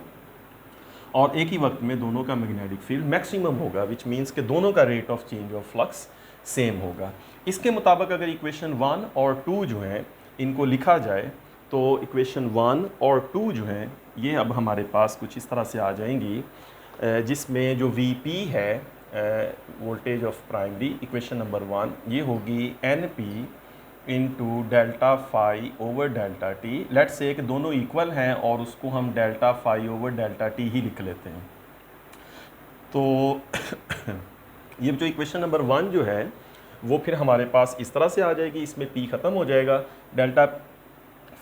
और एक ही वक्त में दोनों का मैग्नेटिक फील्ड मैक्सिमम होगा, विच मीन्स कि दोनों का rate of change of flux same होगा। इसके मुताबिक अगर इक्वेशन 1 और 2 जो है इनको लिखा जाए तो इक्वेशन 1 और 2 जो हैं ये अब हमारे पास कुछ इस तरह से आ जाएंगी, जिसमें जो Vp है voltage of primary, equation number 1 ये होगी Np into delta phi over delta T. Let's say कि दोनों इक्वल हैं और उसको हम delta phi over delta T ही लिख लेते हैं। तो ये जो इक्वेशन नंबर 1 जो है वो फिर हमारे पास इस तरह से आ जाएगी, इसमें पी ख़त्म हो जाएगा, delta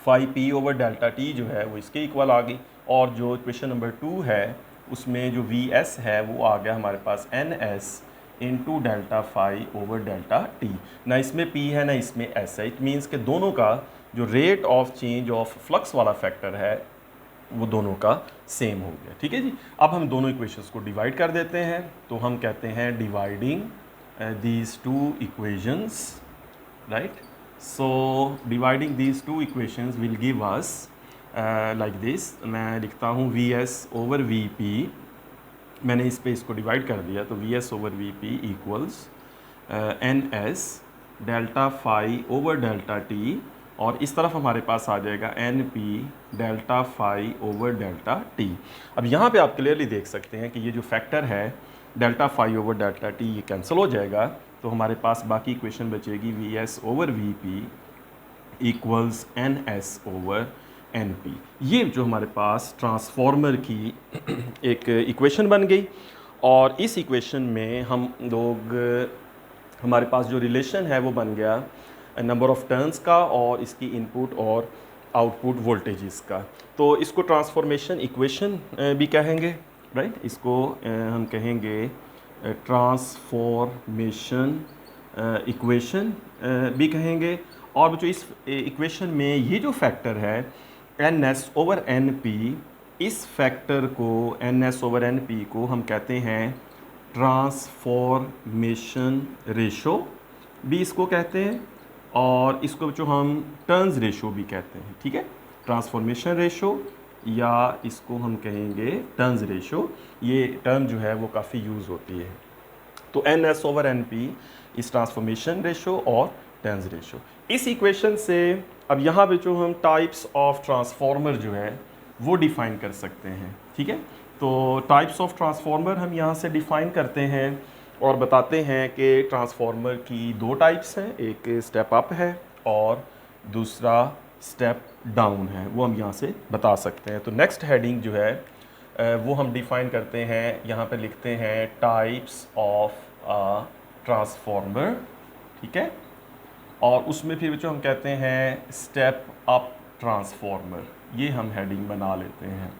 phi P over delta T जो है वो इसके इक्वल आ गई। और जो इक्वेशन नंबर 2 है उसमें जो वी एस है वो आ गया हमारे पास N S into delta phi over delta T. ना इसमें पी है ना इसमें एस है, इट मीन्स के दोनों का जो rate of change of flux वाला फैक्टर है वो दोनों का सेम हो गया। ठीक है जी, अब हम दोनों इक्वेशंस को डिवाइड कर देते हैं। तो हम कहते हैं dividing these two equations, right. So dividing these two equations will give us like this. मैं लिखता हूँ V S over V P, मैंने इस पे इसको डिवाइड कर दिया, तो V S over V P equals N S delta phi over delta T और इस तरफ हमारे पास आ जाएगा N P delta phi over delta T. अब यहाँ पे आप क्लियरली देख सकते हैं कि ये जो फैक्टर है delta phi over delta T ये कैंसिल हो जाएगा, तो हमारे पास बाकी इक्वेशन बचेगी V S over V P equals N S over N P. ये जो हमारे पास ट्रांसफार्मर की एक इक्वेशन बन गई और इस इक्वेशन में हम लोग हमारे पास जो रिलेशन है वो बन गया नंबर ऑफ टर्न्स का और इसकी इनपुट और आउटपुट वोल्टेजेस का। तो इसको ट्रांसफॉर्मेशन इक्वेशन भी कहेंगे, राइट। इसको हम कहेंगे ट्रांसफॉर्मेशन इक्वेशन भी कहेंगे। और जो इस इक्वेशन में ये जो फैक्टर है N S over N P, इस फैक्टर को N S over N P को हम कहते हैं ट्रांसफॉर्मेशन रेशो भी इसको कहते हैं, और इसको जो हम टर्न्स रेशो भी कहते हैं, ठीक है। ट्रांसफॉर्मेशन रेशो या इसको हम कहेंगे टर्न्स रेशो, ये टर्म जो है वो काफ़ी यूज़ होती है। तो NS/NP इस ट्रांसफॉर्मेशन रेशो और टर्न्स रेशो। इस इक्वेशन से अब यहाँ पे जो हम टाइप्स ऑफ ट्रांसफॉर्मर जो है वो डिफ़ाइन कर सकते हैं, ठीक है। तो टाइप्स ऑफ ट्रांसफॉर्मर हम यहाँ से डिफ़ाइन करते हैं और बताते हैं कि ट्रांसफॉर्मर की दो टाइप्स हैं, एक स्टेप अप है और दूसरा स्टेप डाउन है, वो हम यहाँ से बता सकते हैं। तो नेक्स्ट हेडिंग जो है वो हम डिफ़ाइन करते हैं, यहाँ पे लिखते हैं टाइप्स ऑफ ट्रांसफॉर्मर, ठीक है। और उसमें फिर जो हम कहते हैं स्टेप अप ट्रांसफॉर्मर, ये हम हेडिंग बना लेते हैं।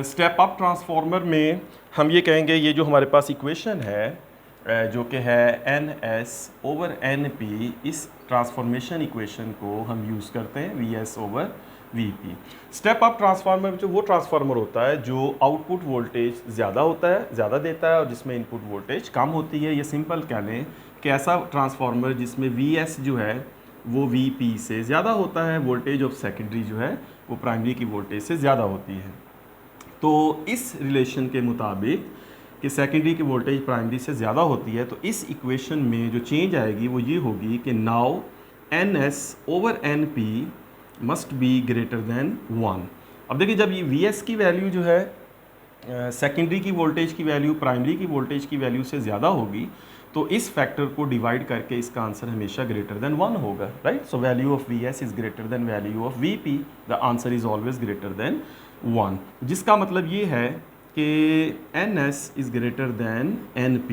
स्टेप अप ट्रांसफॉर्मर में हम ये कहेंगे, ये जो हमारे पास इक्वेशन है जो कि है NS/NP, इस ट्रांसफॉर्मेशन इक्वेशन को हम यूज़ करते हैं VS/VP। स्टेप अप ट्रांसफार्मर जो वो ट्रांसफार्मर होता है जो आउटपुट वोल्टेज ज़्यादा होता है, ज़्यादा देता है, और जिसमें इनपुट वोल्टेज कम होती है। ये सिंपल कह लें कि ऐसा ट्रांसफार्मर जिसमें VS जो है वो VP से ज़्यादा होता है, वोल्टेज ऑफ सेकेंडरी जो है वो प्राइमरी की वोल्टेज से ज़्यादा होती है। तो इस रिलेशन के मुताबिक कि सेकेंडरी की वोल्टेज प्राइमरी से ज़्यादा होती है, तो इस इक्वेशन में जो चेंज आएगी वो ये होगी कि now NS/NP must be greater than 1। अब देखिए, जब ये VS की वैल्यू जो है सेकेंडरी की वोल्टेज की वैल्यू प्राइमरी की वोल्टेज की वैल्यू से ज़्यादा होगी, तो इस फैक्टर को डिवाइड करके इसका आंसर हमेशा ग्रेटर देन 1 होगा, right. So value of VS is greater than value of VP, the answer is always greater than 1, जिसका मतलब ये है कि NS is greater than NP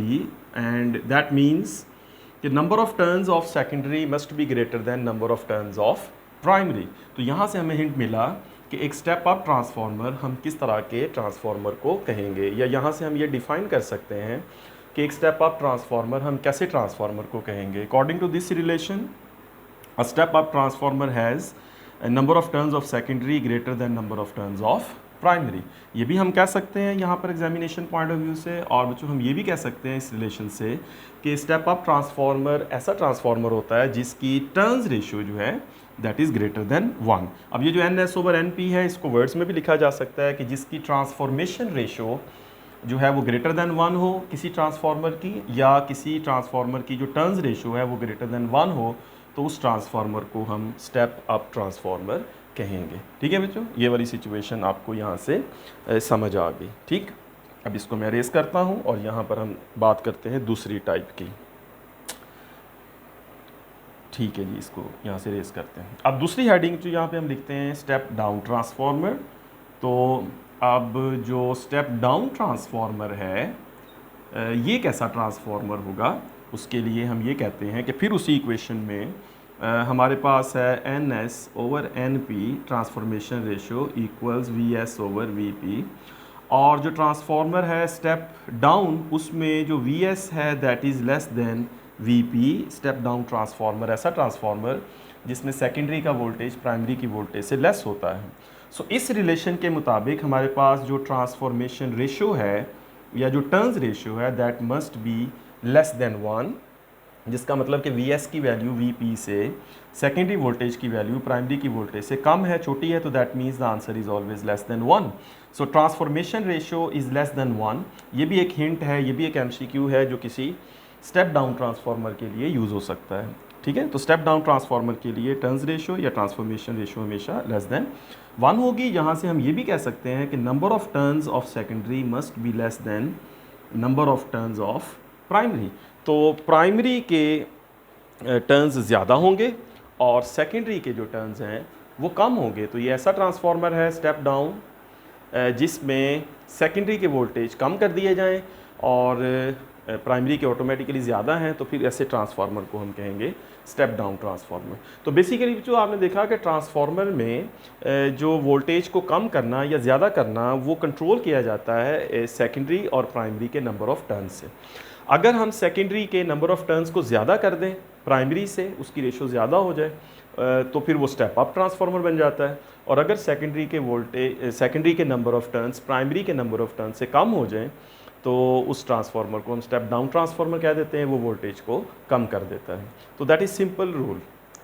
and that means कि number of turns of secondary must be greater than number of turns of primary. तो यहाँ से हमें हिंट मिला कि एक स्टेप अप ट्रांसफार्मर हम किस तरह के ट्रांसफार्मर को कहेंगे, या यहाँ से हम ये डिफाइन कर सकते हैं कि एक स्टेप अप ट्रांसफार्मर हम कैसे ट्रांसफार्मर को कहेंगे। According to this relation, a step up transformer has number of turns of secondary greater than number of turns of primary. ये भी हम कह सकते हैं यहाँ पर एग्जामिनेशन पॉइंट ऑफ व्यू से। और बच्चों हम ये भी कह सकते हैं इस रिलेशन से कि स्टेप अप ट्रांसफार्मर ऐसा ट्रांसफार्मर होता है जिसकी टर्न्स रेशियो जो है दैट इज़ ग्रेटर देन 1। अब ये जो NS/NP है, इसको वर्ड्स में भी लिखा जा सकता है कि जिसकी ट्रांसफॉर्मेशन रेशियो जो है वो ग्रेटर देन 1 हो किसी ट्रांसफार्मर की, या किसी ट्रांसफार्मर की जो टर्न्स रेशियो है वो ग्रेटर देन 1 हो, तो उस ट्रांसफार्मर को हम स्टेप अप ट्रांसफार्मर कहेंगे। ठीक है बच्चों, ये वाली सिचुएशन आपको यहाँ से समझ आ गई। ठीक, अब इसको मैं रेस करता हूँ और यहाँ पर हम बात करते हैं दूसरी टाइप की। ठीक है जी, इसको यहाँ से रेस करते हैं। अब दूसरी हेडिंग जो यहाँ पे हम लिखते हैं स्टेप डाउन ट्रांसफार्मर। तो अब जो स्टेप डाउन ट्रांसफार्मर है ये कैसा ट्रांसफार्मर होगा, उसके लिए हम ये कहते हैं कि फिर उसी इक्वेशन में हमारे पास है NS/NP transformation ratio equals VS/VP, और जो ट्रांसफार्मर है स्टेप डाउन उसमें जो VS है that is less than VP। Step down transformer ऐसा ट्रांसफार्मर जिसमें सेकेंडरी का वोल्टेज प्राइमरी की वोल्टेज से लेस होता है। सो इस रिलेशन के मुताबिक हमारे पास जो ट्रांसफॉर्मेशन रेशियो है या जो टर्न्स रेशियो है that must be less than 1, जिसका मतलब कि VS की वैल्यू VP से सेकेंडरी वोल्टेज की वैल्यू प्राइमरी की वोल्टेज से कम है, छोटी है, तो that means the answer is always less than 1। So transformation ratio is less than 1। ये भी एक हिंट है, ये भी एक MCQ है जो किसी स्टेप डाउन ट्रांसफार्मर के लिए यूज़ हो सकता है। ठीक है, तो स्टेप डाउन ट्रांसफार्मर के लिए टर्न्स रेशियो या ट्रांसफॉर्मेशन रेशियो हमेशा लेस देन 1 होगी। यहाँ से हम ये भी कह सकते हैं कि number of turns of secondary must be less than number of turns of primary. तो प्राइमरी के टर्न्स ज़्यादा होंगे और सेकेंडरी के जो टर्न्स हैं वो कम होंगे। तो ये ऐसा ट्रांसफार्मर है स्टेप डाउन जिसमें सेकेंडरी के वोल्टेज कम कर दिए जाएं और प्राइमरी के ऑटोमेटिकली ज़्यादा हैं, तो फिर ऐसे ट्रांसफार्मर को हम कहेंगे स्टेप डाउन ट्रांसफार्मर। तो बेसिकली जो आपने देखा कि ट्रांसफार्मर में जो वोल्टेज को कम करना या ज़्यादा करना वो कंट्रोल किया जाता है सेकेंडरी और प्राइमरी के नंबर ऑफ़ टर्न्स से। अगर हम सेकेंडरी के नंबर ऑफ़ टर्न्स को ज़्यादा कर दें प्राइमरी से, उसकी रेशो ज़्यादा हो जाए, तो फिर वो स्टेप अप ट्रांसफार्मर बन जाता है। और अगर सेकेंडरी के नंबर ऑफ़ टर्न्स प्राइमरी के नंबर ऑफ़ टर्न्स से कम हो जाएं, तो उस ट्रांसफार्मर को हम स्टेप डाउन ट्रांसफार्मर कह देते हैं, वो वोल्टेज को कम कर देता है। तो दैट इज़ सिंपल रूल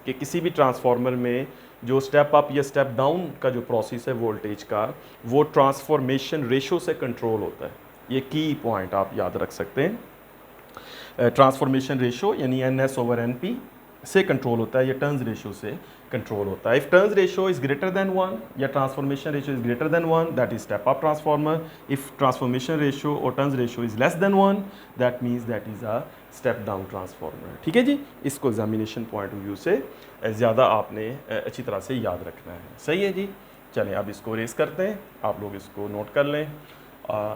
कि किसी भी ट्रांसफार्मर में जो स्टेप अप या स्टेप डाउन का जो प्रोसेस है वोल्टेज का, वो ट्रांसफॉर्मेशन रेशो से कंट्रोल होता है। ये की पॉइंट आप याद रख सकते हैं। ट्रांसफॉर्मेशन रेशो यानी NS/NP से कंट्रोल होता है, या टर्न्स रेशो से कंट्रोल होता है। If turns ratio is greater than 1 या transformation ratio is greater than 1, that is step up transformer. If transformation ratio और turns ratio is less than 1, that means that is a step down transformer. ठीक है जी, इसको examination point of view से ज़्यादा आपने अच्छी तरह से याद रखना है। सही है जी, चलें अब इसको रेस करते हैं, आप लोग इसको नोट कर लें।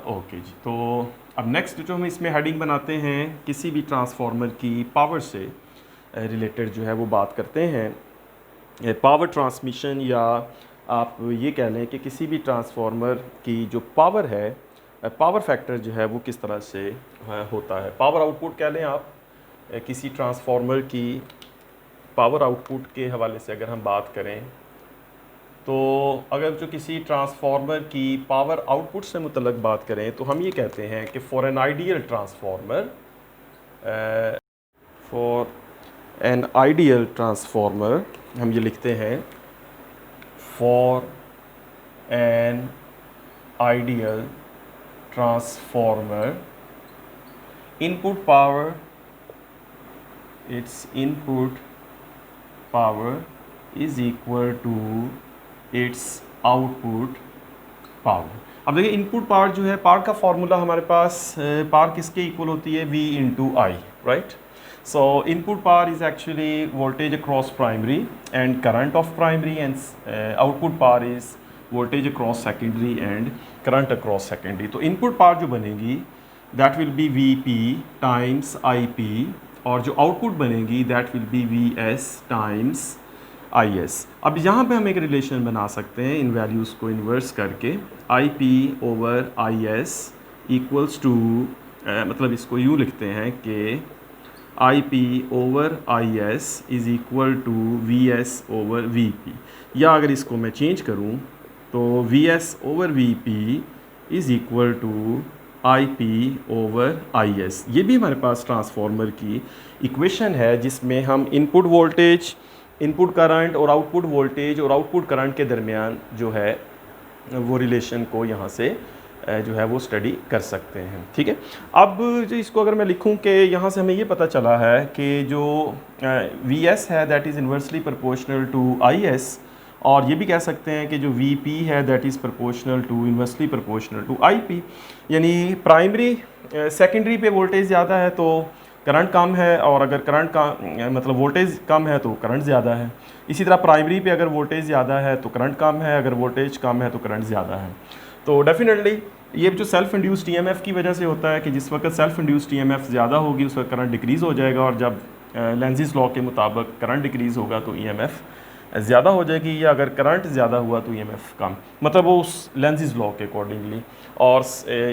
ओके जी, तो अब नेक्स्ट जो हम इसमें हेडिंग बनाते हैं, किसी भी ट्रांसफार्मर की पावर से रिलेटेड जो है वो बात करते हैं। पावर ट्रांसमिशन, या आप ये कह लें कि किसी भी ट्रांसफार्मर की जो पावर है, पावर फैक्टर जो है वो किस तरह से होता है। पावर आउटपुट कह लें आप, किसी ट्रांसफार्मर की पावर आउटपुट के हवाले से अगर हम बात करें, तो अगर जो किसी ट्रांसफार्मर की पावर आउटपुट से मुतल्लक बात करें तो हम ये कहते हैं कि for an ideal transformer, for an ideal transformer हम ये लिखते हैं, for an ideal transformer input power, its input power is equal to its output power. अब देखिए इनपुट पावर जो है, पावर का फॉर्मूला हमारे पास, पावर किसके इक्वल होती है, V into I, right. So input power is actually voltage across primary and current of primary, and output power is voltage across secondary and current across secondary. तो input power जो बनेगी that will be Vp times Ip, और जो output बनेगी that will be Vs times Is। अब यहाँ पे हम एक रिलेशन बना सकते हैं इन वैल्यूज़ को इन्वर्स करके, Ip over Is equals to, मतलब इसको यूँ लिखते हैं कि IP over IS is equal to VS over VP, या अगर इसको मैं चेंज करूं तो VS over VP is equal to IP over IS। ये भी हमारे पास ट्रांसफार्मर की इक्वेशन है जिसमें हम इनपुट वोल्टेज, इनपुट करंट और आउटपुट वोल्टेज और आउटपुट करंट के दरमियान जो है वो रिलेशन को यहाँ से जो है वो स्टडी कर सकते हैं। ठीक है, अब जो इसको अगर मैं लिखूं कि यहाँ से हमें ये पता चला है कि जो VS है that is inversely proportional to IS, और ये भी कह सकते हैं कि जो VP है that is proportional to, inversely proportional to IP। यानी प्राइमरी सेकेंडरी पे वोल्टेज ज़्यादा है तो करंट कम है, और अगर करंट का मतलब वोल्टेज कम है तो करंट ज़्यादा है। इसी तरह प्राइमरी पे अगर वोल्टेज ज़्यादा है तो करंट कम है, अगर वोल्टेज कम है तो करंट ज़्यादा है। तो डेफिनेटली ये जो सेल्फ इंड्यूस्ड EMF की वजह से होता है कि जिस वक्त सेल्फ इंड्यूस्ड EMF ज़्यादा होगी उस वक्त करंट डिक्रीज़ हो जाएगा, और जब लेंज़िस लॉ के मुताबिक करंट डिक्रीज़ होगा तो EMF ज़्यादा हो जाएगी, या अगर करंट ज़्यादा हुआ तो EMF कम, मतलब वो उस लेंज़िस लॉ के अकॉर्डिंगली। और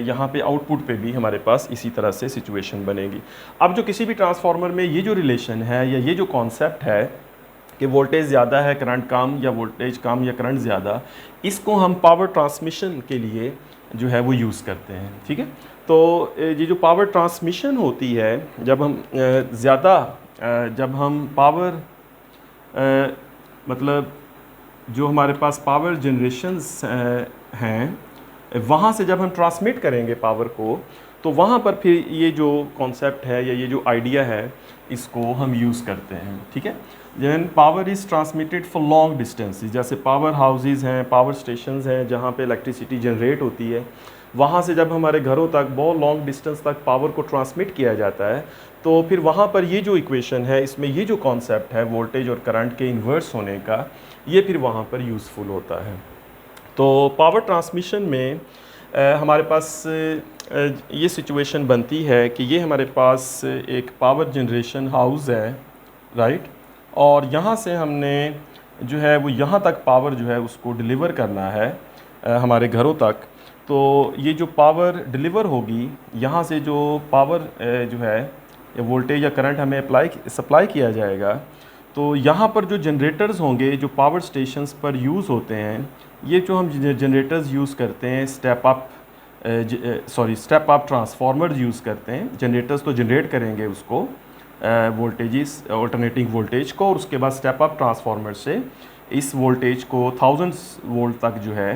यहाँ पे आउटपुट पे भी हमारे पास इसी तरह से सिचुएशन बनेगी। अब जो किसी भी ट्रांसफार्मर में ये जो रिलेशन है या ये जो कॉन्सेप्ट है कि वोल्टेज ज़्यादा है करंट कम, या वोल्टेज कम या करंट ज़्यादा, इसको हम पावर ट्रांसमिशन के लिए जो है वो यूज़ करते हैं। ठीक है, तो ये जो पावर ट्रांसमिशन होती है, जब हम पावर मतलब जो हमारे पास पावर जनरेशंस हैं, वहाँ से जब हम ट्रांसमिट करेंगे पावर को, तो वहाँ पर फिर ये जो कॉन्सेप्ट है या ये जो आइडिया है इसको हम यूज़ करते हैं। ठीक है, Jain power is transmitted for long distances, जैसे पावर हाउसेज हैं, पावर स्टेशंस हैं जहाँ पे इलेक्ट्रिसिटी जनरेट होती है, वहाँ से जब हमारे घरों तक बहुत लॉन्ग डिस्टेंस तक पावर को ट्रांसमिट किया जाता है, तो फिर वहाँ पर ये जो इक्वेशन है इसमें ये जो कॉन्सेप्ट है वोल्टेज और करंट के इन्वर्स होने का, ये फिर वहाँ पर यूज़फुल होता है। तो पावर ट्रांसमिशन में हमारे पास ये सिचुएशन बनती है कि ये हमारे पास एक पावर जनरेशन हाउस है, राइट, और यहाँ से हमने जो है वो यहाँ तक पावर जो है उसको डिलीवर करना है हमारे घरों तक। तो ये जो पावर डिलीवर होगी, यहाँ से जो पावर जो है वोल्टेज या करंट हमें सप्लाई किया जाएगा, तो यहाँ पर जो जनरेटर्स होंगे जो पावर स्टेशंस पर यूज़ होते हैं, ये जो हम जनरेटर्स यूज़ करते हैं step up step up transformer use करते हैं। जनरेटर्स तो जनरेट करेंगे उसको वोल्टेजेस, अल्टरनेटिंग वोल्टेज को, और उसके बाद स्टेप अप ट्रांसफार्मर से इस वोल्टेज को 1000 वोल्ट तक जो है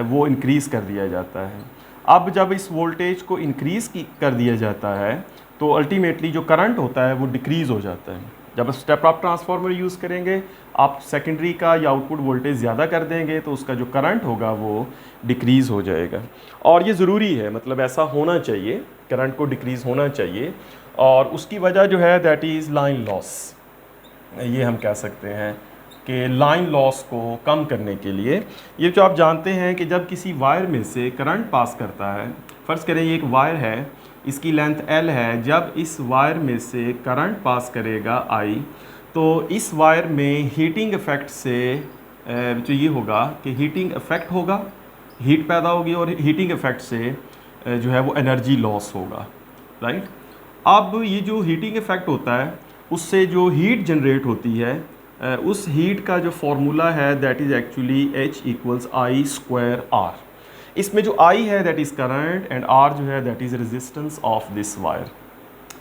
वो इंक्रीज़ कर दिया जाता है। अब जब इस वोल्टेज को इंक्रीज़ कर दिया जाता है तो अल्टीमेटली जो करंट होता है वो डिक्रीज़ हो जाता है। जब स्टेप अप ट्रांसफार्मर यूज़ करेंगे, आप सेकेंडरी का या आउटपुट वोल्टेज ज़्यादा कर देंगे तो उसका जो करंट होगा वो डिक्रीज़ हो जाएगा। और ये ज़रूरी है, मतलब ऐसा होना चाहिए, करंट को डिक्रीज़ होना चाहिए। और उसकी वजह जो है दैट इज़ लाइन लॉस। ये हम कह सकते हैं कि लाइन लॉस को कम करने के लिए, ये जो आप जानते हैं कि जब किसी वायर में से करंट पास करता है, फ़र्ज़ करें ये एक वायर है, इसकी लेंथ L है, जब इस वायर में से करंट पास करेगा I, तो इस वायर में हीटिंग इफ़ेक्ट से जो ये होगा कि हीटिंग इफ़ेक्ट होगा, हीट पैदा होगी, और हीटिंग इफ़ेक्ट से जो है वो एनर्जी लॉस होगा, राइट। अब ये जो हीटिंग इफ़ेक्ट होता है उससे जो हीट जनरेट होती है, उस हीट का जो फार्मूला है दैट इज़ एक्चुअली H=I²R। इसमें जो I है that is current and R जो है that is resistance of this wire.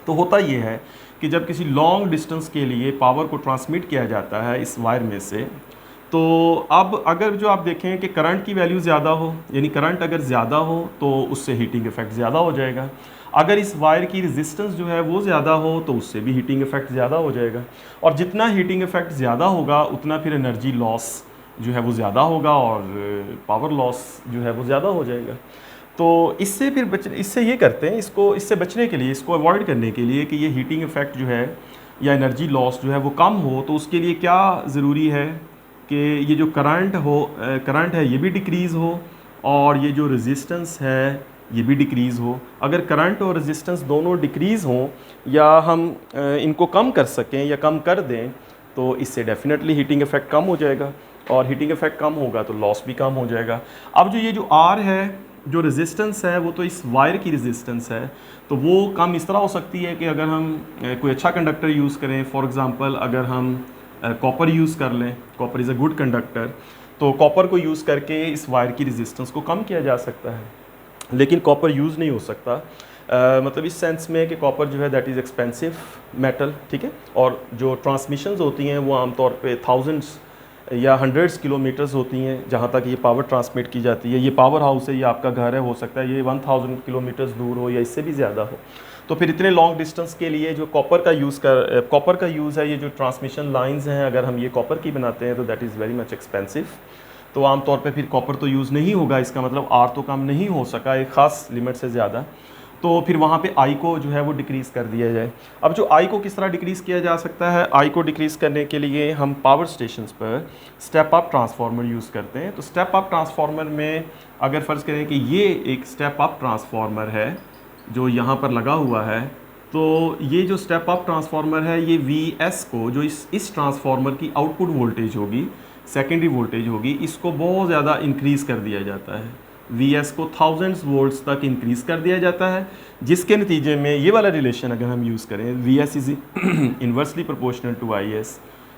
तो होता ये है कि जब किसी लॉन्ग डिस्टेंस के लिए पावर को ट्रांसमिट किया जाता है इस वायर में से, तो अब अगर जो आप देखें कि करंट की वैल्यू ज़्यादा हो, यानी करंट अगर ज़्यादा हो तो उससे हीटिंग इफ़ेक्ट ज़्यादा हो जाएगा। अगर इस वायर की रेजिस्टेंस जो है वो ज़्यादा हो तो उससे भी हीटिंग इफ़ेक्ट ज़्यादा हो जाएगा। और जितना हीटिंग इफ़ेक्ट ज़्यादा होगा उतना फिर एनर्जी लॉस जो है वो ज़्यादा होगा और पावर लॉस जो है वो ज़्यादा हो जाएगा। तो इससे फिर इससे ये करते हैं, इससे बचने के लिए, इसको अवॉइड करने के लिए कि ये हीटिंग इफ़ेक्ट जो है या एनर्जी लॉस जो है वो कम हो, तो उसके लिए क्या ज़रूरी है कि ये जो करंट है ये भी डिक्रीज़ हो और ये जो रेजिस्टेंस है ये भी डिक्रीज़ हो। अगर करंट और रेजिस्टेंस दोनों डिक्रीज़ हों या हम इनको कम कर सकें या कम कर दें तो इससे डेफिनेटली हीटिंग इफ़ेक्ट कम हो जाएगा, और हीटिंग इफ़ेक्ट कम होगा तो लॉस भी कम हो जाएगा। अब जो ये जो R है, जो रेजिस्टेंस है, वो तो इस वायर की रेजिस्टेंस है, तो वो कम इस तरह हो सकती है कि अगर हम कोई अच्छा कंडक्टर यूज़ करें, फॉर एग्ज़ाम्पल अगर हम कॉपर यूज़ कर लें, copper is a good conductor, तो कॉपर को यूज़ करके इस वायर की रेजिस्टेंस को कम किया जा सकता है। लेकिन कॉपर यूज़ नहीं हो सकता, मतलब इस सेंस में कि कॉपर जो है दैट इज़ एक्सपेंसिव मेटल, ठीक है। और जो ट्रांसमिशंस होती हैं वो आमतौर पे थाउजेंड्स या हंड्रेड्स किलोमीटर्स होती हैं जहाँ तक ये पावर ट्रांसमिट की जाती है। ये पावर हाउस है, ये आपका घर है, हो सकता है ये 1000 किलोमीटर्स दूर हो या इससे भी ज़्यादा हो। तो फिर इतने लॉन्ग डिस्टेंस के लिए जो कॉपर का यूज़ है, ये जो ट्रांसमिशन लाइंस हैं, अगर हम ये कॉपर की बनाते हैं तो that is very much expensive. तो आमतौर पे फिर कॉपर तो यूज़ नहीं होगा, इसका मतलब R तो कम नहीं हो सका एक ख़ास लिमिट से ज़्यादा, तो फिर वहाँ पे I को जो है वो डिक्रीज़ कर दिया जाए। अब जो I को किस तरह डिक्रीज़ किया जा सकता है, I को डिक्रीज़ करने के लिए हम पावर स्टेशंस पर स्टेप अप ट्रांसफार्मर यूज़ करते हैं। तो स्टेप अप ट्रांसफार्मर में अगर फ़र्ज़ करें कि ये एक स्टेप अप ट्रांसफार्मर है जो यहाँ पर लगा हुआ है, तो ये जो स्टेप अप ट्रांसफार्मर है ये VS को, जो इस ट्रांसफार्मर की आउटपुट वोल्टेज होगी, सेकेंडरी वोल्टेज होगी, इसको बहुत ज़्यादा इंक्रीज़ कर दिया जाता है। VS को थाउजेंड्स वोल्ट्स तक इंक्रीज़ कर दिया जाता है, जिसके नतीजे में ये वाला रिलेशन अगर हम यूज़ करें, VS is inversely proportional to IS,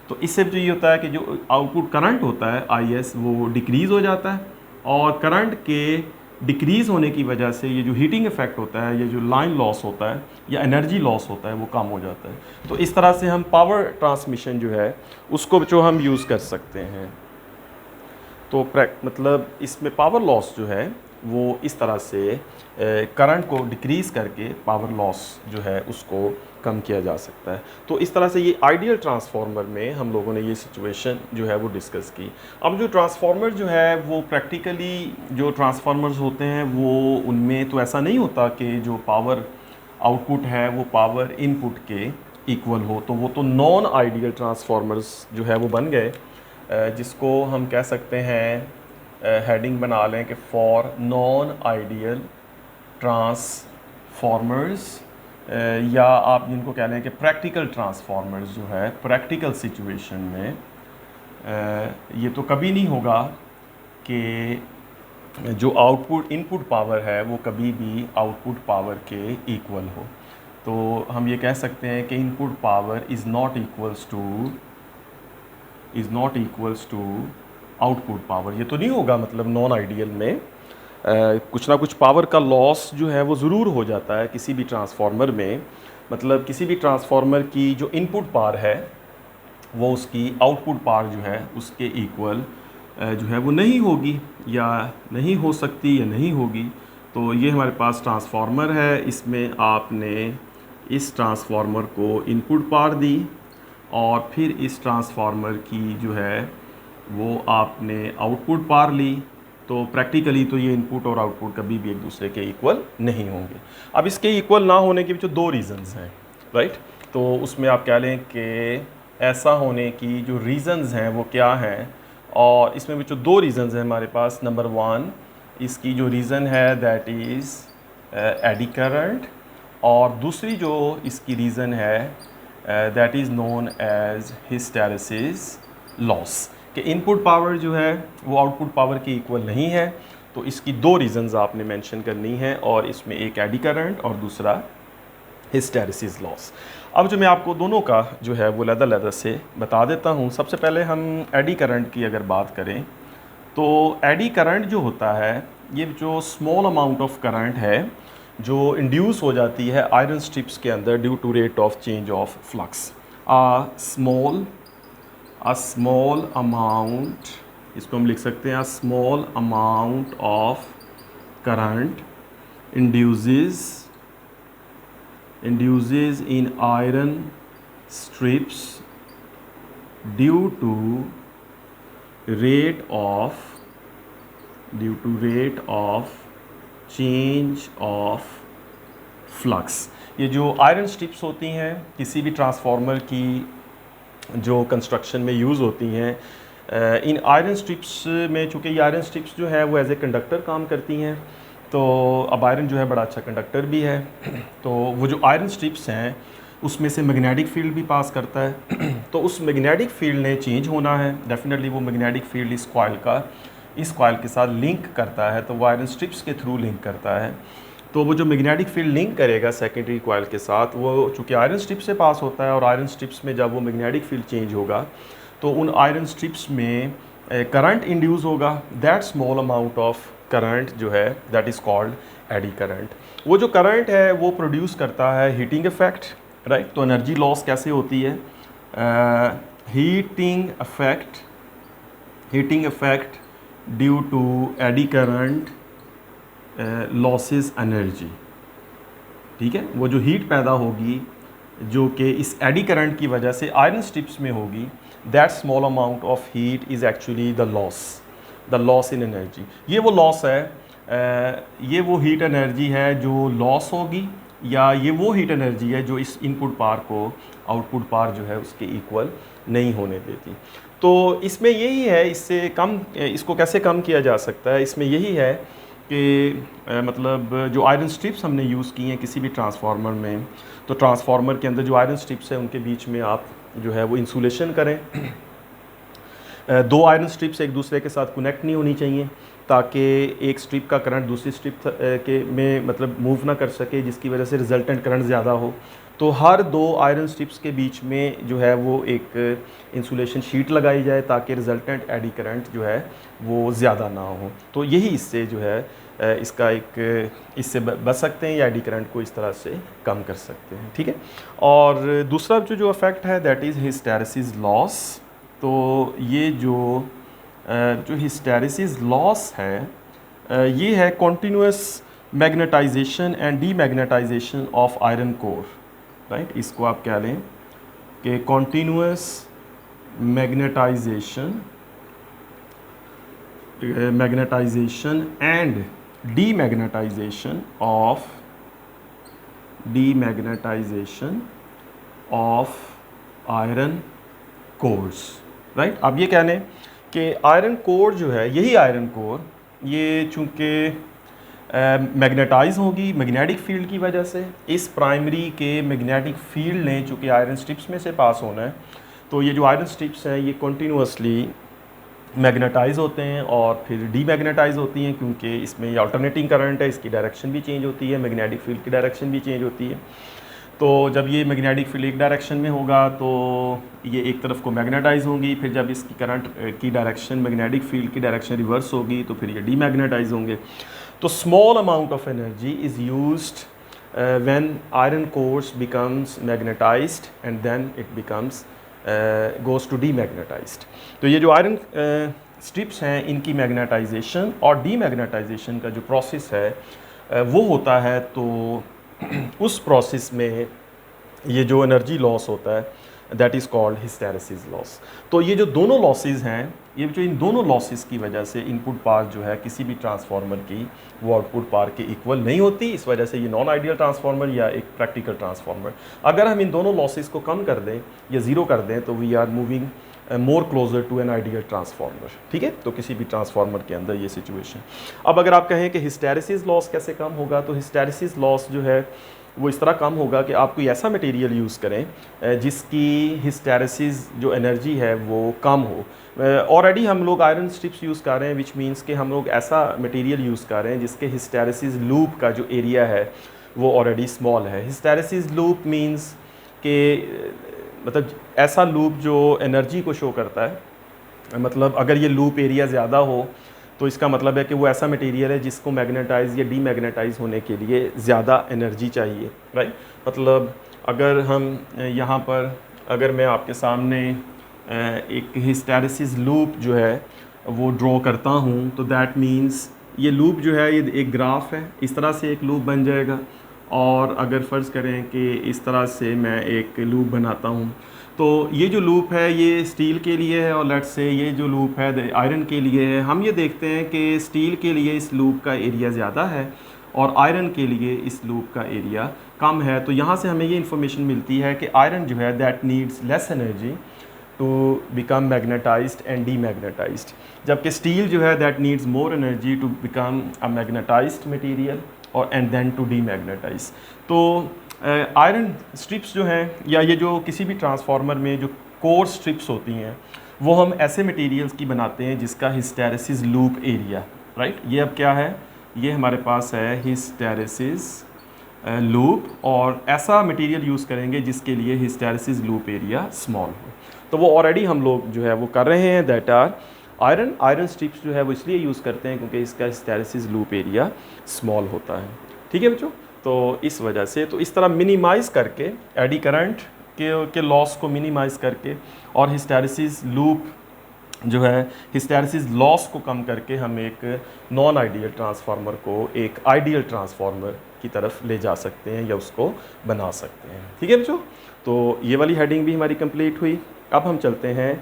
तो इससे जो ये होता है कि जो आउटपुट करंट होता है IS वो डिक्रीज़ हो जाता है, और करंट के डिक्रीज़ होने की वजह से ये जो हीटिंग इफ़ेक्ट होता है, ये जो लाइन लॉस होता है या एनर्जी लॉस होता है वो कम हो जाता है। तो इस तरह से हम पावर ट्रांसमिशन जो है उसको जो हम यूज़ कर सकते हैं। तो मतलब इसमें पावर लॉस जो है वो इस तरह से करंट को डिक्रीज़ करके पावर लॉस जो है उसको कम किया जा सकता है। तो इस तरह से ये आइडियल ट्रांसफार्मर में हम लोगों ने ये सिचुएशन जो है वो डिस्कस की। अब जो ट्रांसफार्मर जो है वो प्रैक्टिकली जो ट्रांसफार्मर्स होते हैं वो उनमें तो ऐसा नहीं होता कि जो पावर आउटपुट है वो पावर इनपुट के इक्वल हो, तो वो तो नॉन आइडियल ट्रांसफार्मर्स जो है वो बन गए, जिसको हम कह सकते हैं हेडिंग बना लें कि फॉर नॉन आइडियल ट्रांसफार्मर्स, या आप जिनको कह लें कि प्रैक्टिकल ट्रांसफार्मर्स जो है प्रैक्टिकल सिचुएशन में ये तो कभी नहीं होगा कि जो आउटपुट इनपुट पावर है वो कभी भी आउटपुट पावर के इक्वल हो। तो हम ये कह सकते हैं कि input power is not equals to output power. ये तो नहीं होगा मतलब नॉन आइडियल में, कुछ ना कुछ पावर का लॉस जो है वो ज़रूर हो जाता है किसी भी ट्रांसफार्मर में। मतलब किसी भी ट्रांसफार्मर की जो इनपुट पावर है वो उसकी आउटपुट पावर जो है उसके इक्वल जो है वो नहीं होगी, या नहीं हो सकती, या नहीं होगी। तो ये हमारे पास ट्रांसफार्मर है, इसमें आपने इस ट्रांसफार्मर को इनपुट पावर दी और फिर इस ट्रांसफार्मर की जो है वो आपने आउटपुट पावर ली। तो प्रैक्टिकली तो ये इनपुट और आउटपुट कभी भी एक दूसरे के इक्वल नहीं होंगे। अब इसके इक्वल ना होने के पीछे दो रीज़न्स हैं, राइट। तो उसमें आप कह लें कि ऐसा होने की जो रीज़न्स हैं वो क्या हैं, और इसमें भी जो दो रीज़न्स हैं हमारे पास। नंबर वन, इसकी जो रीज़न है दैट इज़ एडी करंट, और दूसरी जो इसकी रीज़न है that is known as hysteresis loss, कि इनपुट पावर जो है वो आउटपुट पावर के इक्वल नहीं है। तो इसकी दो रीज़न्स आपने मेंशन करनी है, और इसमें एक एडी करंट और दूसरा हिस्टैरिसीस लॉस। अब जो मैं आपको दोनों का जो है वो लहदा से बता देता हूँ। सबसे पहले हम एडी करंट की अगर बात करें तो एडी करंट जो होता है ये जो स्मॉल अमाउंट ऑफ करंट है जो इंड्यूस हो जाती है आयरन स्ट्रिप्स के अंदर due to rate of change of flux. a small amount, इसको हम लिख सकते हैं small amount of current induces in iron strips due to rate of change of flux। ये जो आयरन स्ट्रिप्स होती हैं किसी भी ट्रांसफार्मर की जो कंस्ट्रक्शन में यूज़ होती हैं, इन आयरन स्ट्रिप्स में चूँकि ये आयरन स्ट्रिप्स जो है वो एज ए कंडक्टर काम करती हैं, तो अब आयरन जो है बड़ा अच्छा कंडक्टर भी है। तो वो जो आयरन स्ट्रिप्स हैं उसमें से मैग्नेटिक फील्ड भी पास करता है तो उस मैग्नेटिक फील्ड ने चेंज होना है। डेफिनेटली वो मैग्नेटिक फील्ड इस कॉइल के साथ लिंक करता है, तो वो आयरन स्ट्रिप्स के थ्रू लिंक करता है। तो वो जो मैग्नेटिक फील्ड लिंक करेगा सेकेंडरी कॉइल के साथ, वो चूँकि आयरन स्ट्रिप से पास होता है, और आयरन स्ट्रिप्स में जब वो मैग्नेटिक फील्ड चेंज होगा तो उन आयरन स्ट्रिप्स में करंट इंड्यूस होगा। That small amount of current जो है that is called eddy current. वो जो करंट है वो प्रोड्यूस करता है हीटिंग इफेक्ट, राइट। तो एनर्जी लॉस कैसे होती है? Heating effect due to eddy current losses energy, ठीक है। वो जो हीट पैदा होगी जो कि इस एडी करंट की वजह से आयरन स्ट्रिप्स में होगी, that small amount of heat is actually the loss in energy. ये वो लॉस है, ये वो हीट एनर्जी है जो लॉस होगी, या ये वो हीट एनर्जी है जो इस इनपुट पावर को आउटपुट पावर जो है उसके इक्वल नहीं होने देती। तो इसमें यही है, इससे कम, इसको कैसे कम किया जा सकता है, इसमें यही है कि मतलब जो आयरन स्ट्रिप्स हमने यूज़ की हैं किसी भी ट्रांसफार्मर में, तो ट्रांसफार्मर के अंदर जो आयरन स्ट्रिप्स हैं उनके बीच में आप जो है वो इंसुलेशन करें। दो आयरन स्ट्रिप्स एक दूसरे के साथ कनेक्ट नहीं होनी चाहिए, ताकि एक स्ट्रिप का करंट दूसरी स्ट्रिप के में मतलब मूव ना कर सके, जिसकी वजह से रिजल्टेंट करंट ज़्यादा हो। तो हर दो आयरन स्ट्रिप्स के बीच में जो है वो एक इंसुलेशन शीट लगाई जाए ताकि रिजल्टेंट एडी करंट जो है वो ज़्यादा ना हो। तो यही इससे जो है इसका एक इससे बच सकते हैं, या एडी करंट को इस तरह से कम कर सकते हैं, ठीक है। और दूसरा जो इफ़ेक्ट है दैट इज़ हिस्टैरिसीस लॉस। तो ये जो हिस्टैरिसीस लॉस है ये है continuous magnetization and demagnetization of iron core, right. इसको आप कह लें कि continuous magnetization and demagnetization of iron cores, right. अब ये कह लें कि आयरन कोर जो है, यही आयरन कोर ये चूँकि मैग्नेटाइज होगी मैग्नेटिक फील्ड की वजह से, इस प्राइमरी के मैग्नेटिक फील्ड ने चूँकि आयरन स्ट्रिप्स में से पास होना है, तो ये जो आयरन स्ट्रिप्स हैं ये कॉन्टीन्यूसली मैग्नेटाइज होते हैं और फिर डीमैग्नेटाइज होती हैं, क्योंकि इसमें ये अल्टरनेटिंग करंट है, इसकी डायरेक्शन भी चेंज होती है, मैग्नेटिक फील्ड की डायरेक्शन भी चेंज होती है। तो जब ये मैग्नेटिक फील्ड एक डायरेक्शन में होगा तो ये एक तरफ को मैग्नेटाइज होंगी, फिर जब इसकी करंट की डायरेक्शन मैग्नेटिक फील्ड की डायरेक्शन रिवर्स होगी तो फिर ये डीमैग्नेटाइज होंगे। तो small amount of energy is used when iron cores becomes magnetized and then it becomes goes to demagnetized. तो ये जो आयरन स्ट्रिप्स हैं इनकी मैग्नेटाइजेशन और डीमैग्नेटाइजेशन का जो प्रोसेस है वो होता है, तो उस प्रोसेस में ये जो एनर्जी लॉस होता है that is called hysteresis loss. तो ये जो दोनों लॉसेस हैं, ये जो इन दोनों लॉसेस की वजह से इनपुट पावर जो है किसी भी ट्रांसफार्मर की वो आउटपुट पावर के इक्वल नहीं होती। इस वजह से ये नॉन आइडियल ट्रांसफार्मर या एक प्रैक्टिकल ट्रांसफार्मर, अगर हम इन दोनों लॉसेस को कम कर दें या ज़ीरो कर दें तो we are moving more closer to an ideal transformer. ठीक है, तो किसी भी ट्रांसफार्मर के अंदर ये सिचुएशन। अब अगर आप कहें कि हिस्टैरिसीस लॉस कैसे कम होगा, तो हिस्टैरिसीस लॉस जो है वो इस तरह कम होगा कि आप कोई ऐसा मटेरियल यूज़ करें जिसकी हिस्टैरिसीस जो एनर्जी है वो कम हो। ऑलरेडी हम लोग आयरन स्ट्रिप्स यूज़ कर रहे हैं, विच मीन्स कि हम लोग ऐसा मटेरियल यूज़ कर रहे हैं जिसके हिस्टैरिसीस लूप का जो एरिया है वो ऑलरेडी स्मॉल है। हिस्टैरिसीस लूप मीन्स कि मतलब ऐसा लूप जो एनर्जी को शो करता है, मतलब अगर ये लूप एरिया ज़्यादा हो तो इसका मतलब है कि वो ऐसा मटेरियल है जिसको मैग्नेटाइज या डीमैग्नेटाइज होने के लिए ज़्यादा एनर्जी चाहिए, राइट। मतलब अगर हम यहाँ पर अगर मैं आपके सामने एक हिस्टैरिसीस लूप जो है वो ड्रॉ करता हूँ, तो दैट मीन्स ये लूप जो है ये एक ग्राफ है, इस तरह से एक लूप बन जाएगा। और अगर फ़र्ज़ करें कि इस तरह से मैं एक लूप बनाता हूँ, तो ये जो लूप है ये स्टील के लिए है और लेट्स से ये जो लूप है आयरन के लिए है। हम ये देखते हैं कि स्टील के लिए इस लूप का एरिया ज़्यादा है और आयरन के लिए इस लूप का एरिया कम है। तो यहाँ से हमें ये इन्फॉर्मेशन मिलती है कि आयरन जो है that needs less energy to become magnetized and demagnetized, जबकि स्टील जो है that needs more energy to become a magnetized material और एंड देन टू डीमैग्नेटाइज। तो आयरन स्ट्रिप्स जो हैं या ये जो किसी भी ट्रांसफार्मर में जो कोर स्ट्रिप्स होती हैं वो हम ऐसे मटेरियल्स की बनाते हैं जिसका हिस्टैरिसीस लूप एरिया, राइट। ये अब क्या है, ये हमारे पास है हिस्टैरिसीस लूप, और ऐसा मटेरियल यूज़ करेंगे जिसके लिए हिस्टैरिसीस लूप एरिया स्मॉल हो। तो वो ऑलरेडी हम लोग जो है वो कर रहे हैं, दैट आर आयरन स्ट्रिप्स जो है वो इसलिए यूज़ करते हैं क्योंकि इसका हिस्टैरिसीस लूप एरिया स्मॉल होता है। ठीक है बच्चों, तो इस वजह से तो इस तरह मिनिमाइज़ करके एडी करंट के लॉस को मिनिमाइज़ करके और हिस्टैरिसीस लूप जो है हिस्टैरिसीस लॉस को कम करके हम एक नॉन आइडियल ट्रांसफार्मर को एक आइडियल ट्रांसफार्मर की तरफ ले जा सकते हैं या उसको बना सकते हैं। ठीक है बच्चों, तो ये वाली हेडिंग भी हमारी कंप्लीट हुई। अब हम चलते हैं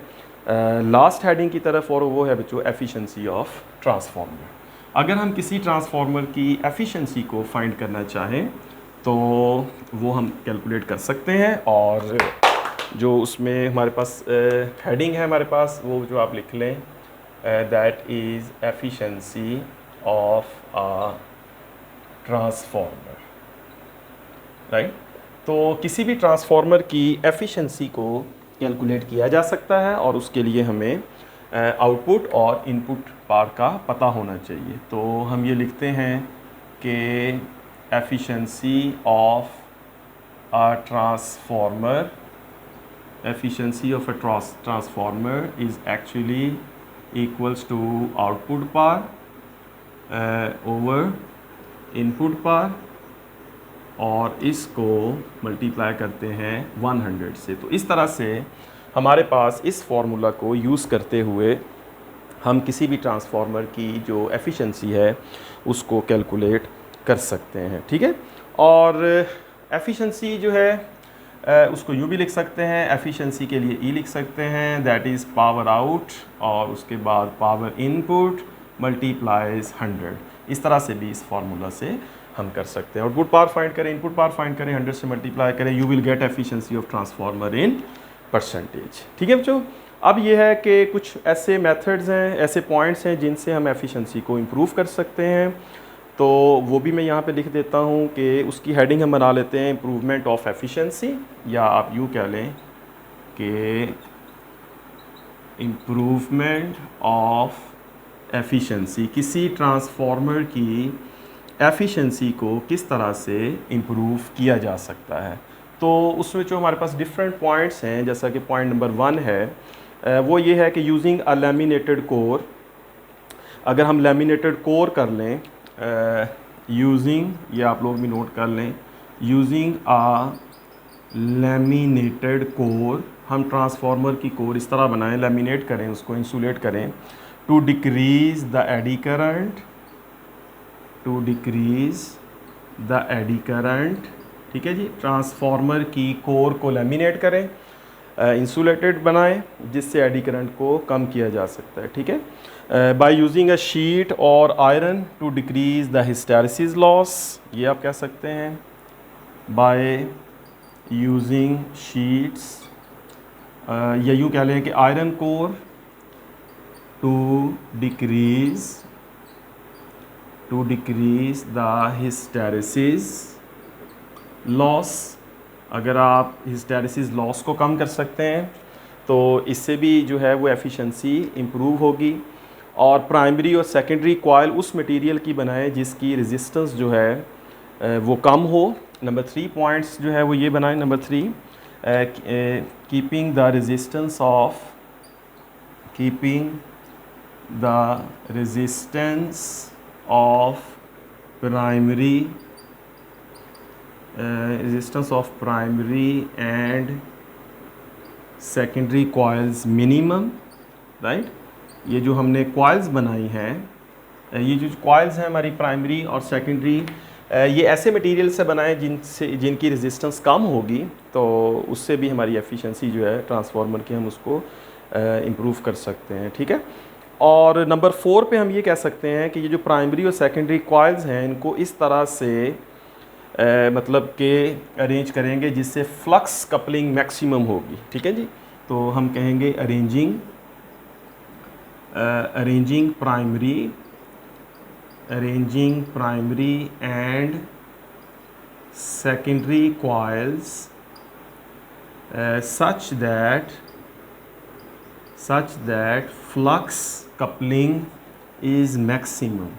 लास्ट हेडिंग की तरफ, और वो है बच्चों एफिशिएंसी ऑफ ट्रांसफार्मर। अगर हम किसी ट्रांसफार्मर की एफिशिएंसी को फाइंड करना चाहें तो वो हम कैलकुलेट कर सकते हैं, और जो उसमें हमारे पास हेडिंग है हमारे पास वो जो आप लिख लें, that is efficiency of a transformer, right. तो किसी भी ट्रांसफार्मर की एफिशिएंसी को कैलकुलेट किया जा सकता है और उसके लिए हमें आउटपुट और इनपुट पावर का पता होना चाहिए। तो हम ये लिखते हैं कि efficiency of a transformer is actually equals to output power over input power, और इसको मल्टीप्लाई करते हैं 100 से। तो इस तरह से हमारे पास इस फार्मूला को यूज़ करते हुए हम किसी भी ट्रांसफार्मर की जो एफिशिएंसी है उसको कैलकुलेट कर सकते हैं। ठीक है, और एफिशिएंसी जो है उसको यूँ भी लिख सकते हैं, एफिशिएंसी के लिए ई लिख सकते हैं, दैट इज़ पावर आउट और उसके बाद पावर इनपुट मल्टीप्लाइज 100। इस तरह से भी इस फार्मूला से हम कर सकते हैं। आउटपुट पावर फाइंड करें, इनपुट पावर फाइंड करें, 100 से मल्टीप्लाई करें, you will get efficiency of transformer in percentage. ठीक है बच्चों, अब ये है कि कुछ ऐसे मेथड्स हैं, ऐसे पॉइंट्स हैं जिनसे हम एफिशिएंसी को इम्प्रूव कर सकते हैं। तो वो भी मैं यहाँ पे लिख देता हूँ कि उसकी हेडिंग हम बना लेते हैं इम्प्रूवमेंट ऑफ एफिशिएंसी, या आप यूँ कह लें कि इम्प्रूवमेंट ऑफ एफिशिएंसी। किसी ट्रांसफार्मर की एफिशिएंसी को किस तरह से इम्प्रूव किया जा सकता है। तो उसमें जो हमारे पास डिफरेंट पॉइंट्स हैं, जैसा कि पॉइंट नंबर 1 है वो ये है कि यूजिंग अ लैमिनेटेड कोर, अगर हम लैमिनेटेड कोर कर लें यूजिंग, ये आप लोग भी नोट कर लें, यूजिंग आ लैमिनेटेड कोर, हम ट्रांसफार्मर की कोर इस तरह बनाएं, लैमिनेट करें उसको, इंसुलेट करें, to decrease the eddy current, to decrease the eddy current. ठीक है जी, ट्रांसफार्मर की कोर को लैमिनेट करें, इंसुलेटेड बनाएं, जिससे एडी करंट को कम किया जा सकता है। ठीक है, बाय यूजिंग अ शीट और iron to decrease the hysteresis loss, ये आप कह सकते हैं, बाय यूजिंग शीट्स, या यूँ कह लें कि iron core to decrease the hysteresis loss. अगर आप हिस्टैरिसीस लॉस को कम कर सकते हैं तो इससे भी जो है वो एफिशिएंसी इम्प्रूव होगी। और प्राइमरी और सेकेंडरी कॉइल उस मटेरियल की बनाएं जिसकी रेजिस्टेंस जो है वो कम हो। नंबर 3 पॉइंट्स जो है वो ये बनाएं। Number 3, keeping the resistance of primary and secondary coils minimum, right. ये जो हमने कॉइल्स बनाई हैं, ये जो कॉइल्स हैं हमारी प्राइमरी और सेकेंडरी, ये ऐसे मटेरियल से बनाएं जिनकी रेजिस्टेंस कम होगी, तो उससे भी हमारी एफिशिएंसी जो है ट्रांसफार्मर की हम उसको इम्प्रूव कर सकते हैं। ठीक है। और नंबर 4 पे हम ये कह सकते हैं कि ये जो प्राइमरी और सेकेंडरी कॉइल्स हैं इनको इस तरह से मतलब कि अरेंज करेंगे जिससे फ्लक्स कपलिंग मैक्सिमम होगी। ठीक है जी। तो हम कहेंगे arranging primary and secondary coils such that flux coupling is maximum,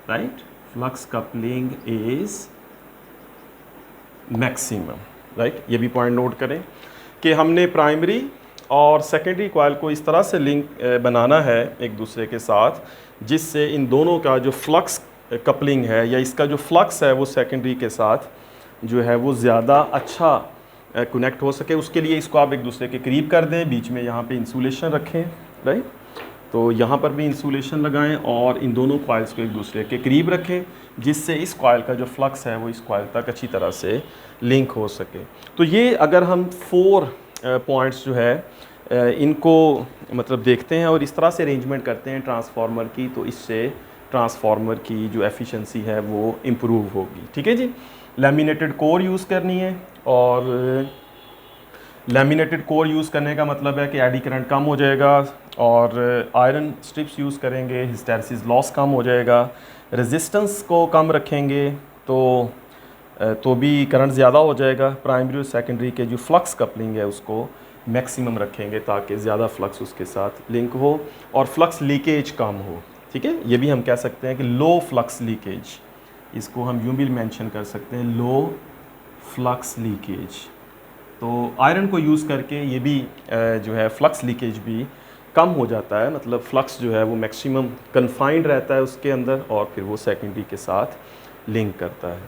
right? Flux coupling is maximum, right? ये भी पॉइंट नोट करें कि हमने प्राइमरी और सेकेंडरी कॉइल को इस तरह से लिंक बनाना है एक दूसरे के साथ जिससे इन दोनों का जो फ्लक्स कपलिंग है या इसका जो फ्लक्स है वो सेकेंडरी के साथ जो है वो ज़्यादा अच्छा कनेक्ट हो सके। उसके लिए इसको आप एक दूसरे के करीब कर दें, बीच में यहाँ पे इंसुलेशन रखें, राइट। तो यहाँ पर भी इंसुलेशन लगाएं और इन दोनों कॉइल्स को एक दूसरे के करीब रखें जिससे इस कॉइल का जो फ्लक्स है वो इस कॉइल तक अच्छी तरह से लिंक हो सके। तो ये अगर हम 4 पॉइंट्स जो है इनको मतलब देखते हैं और इस तरह से अरेंजमेंट करते हैं ट्रांसफार्मर की, तो इससे ट्रांसफार्मर की जो एफिशिएंसी है वो इम्प्रूव होगी। ठीक है जी। लैमिनेटेड कोर यूज़ करनी है और लैमिनेटेड कोर यूज़ करने का मतलब है कि एडी करंट कम हो जाएगा और आयरन स्ट्रिप्स यूज़ करेंगे, हिस्टैरिसीस लॉस कम हो जाएगा, रेजिस्टेंस को कम रखेंगे तो भी करंट ज़्यादा हो जाएगा। प्राइमरी और सेकेंडरी के जो फ्लक्स कपलिंग है उसको मैक्सिमम रखेंगे ताकि ज़्यादा फ्लक्स उसके साथ लिंक हो और फ्लक्स लीकेज कम हो। ठीक है। ये भी हम कह सकते हैं कि लो फ्लक्स लीकेज, इसको हम यूँ भी मेंशन कर सकते हैं, लो फ्लक्स लीकेज। तो आयरन को यूज़ करके ये भी जो है फ्लक्स लीकेज भी कम हो जाता है, मतलब फ्लक्स जो है वो मैक्सिमम कन्फाइंड रहता है उसके अंदर और फिर वो सेकेंडरी के साथ लिंक करता है।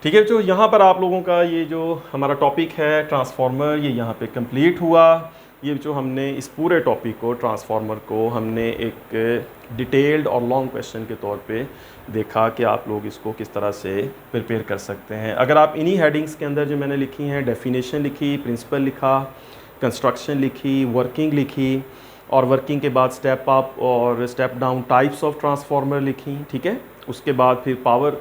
ठीक है। तो यहाँ पर आप लोगों का ये जो हमारा टॉपिक है ट्रांसफार्मर ये यहाँ पे कंप्लीट हुआ। ये जो हमने इस पूरे टॉपिक को ट्रांसफार्मर को हमने एक डिटेल्ड और लॉन्ग क्वेश्चन के तौर पे देखा कि आप लोग इसको किस तरह से प्रिपेयर कर सकते हैं। अगर आप इन्हीं हेडिंग्स के अंदर जो मैंने लिखी हैं, डेफिनेशन लिखी, प्रिंसिपल लिखा, कंस्ट्रक्शन लिखी, वर्किंग लिखी और वर्किंग के बाद स्टेप अप और step down types of transformer लिखी। ठीक है। उसके बाद फिर पावर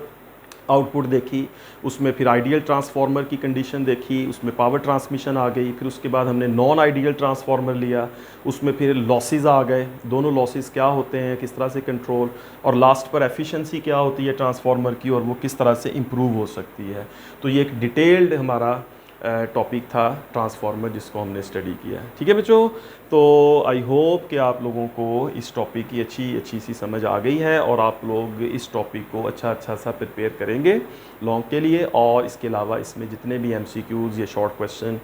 आउटपुट देखी, उसमें फिर आइडियल ट्रांसफार्मर की कंडीशन देखी, उसमें पावर ट्रांसमिशन आ गई, फिर उसके बाद हमने नॉन आइडियल ट्रांसफार्मर लिया, उसमें फिर लॉसेस आ गए, दोनों लॉसेस क्या होते हैं, किस तरह से कंट्रोल, और लास्ट पर एफिशिएंसी क्या होती है ट्रांसफार्मर की और वो किस तरह से इम्प्रूव हो सकती है। तो ये एक डिटेल्ड हमारा टॉपिक था ट्रांसफार्मर जिसको हमने स्टडी किया। ठीक है बच्चों। तो आई होप कि आप लोगों को इस टॉपिक की अच्छी सी समझ आ गई है और आप लोग इस टॉपिक को अच्छा सा प्रिपेयर करेंगे लॉन्ग के लिए। और इसके अलावा इसमें जितने भी MCQs या शॉर्ट क्वेश्चन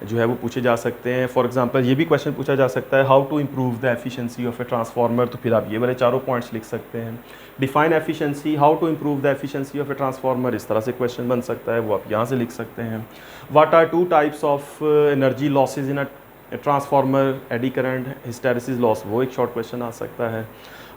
जो है वो पूछे जा सकते हैं। फॉर एग्जांपल ये भी क्वेश्चन पूछा जा सकता है, how to improve the efficiency of a transformer, तो फिर आप ये वाले चारों पॉइंट्स लिख सकते हैं। Define efficiency, how to improve the efficiency of a transformer, इस तरह से क्वेश्चन बन सकता है, वो आप यहाँ से लिख सकते हैं। What are two types of energy losses in a transformer, eddy current, hysteresis loss, वो एक शॉर्ट क्वेश्चन आ सकता है।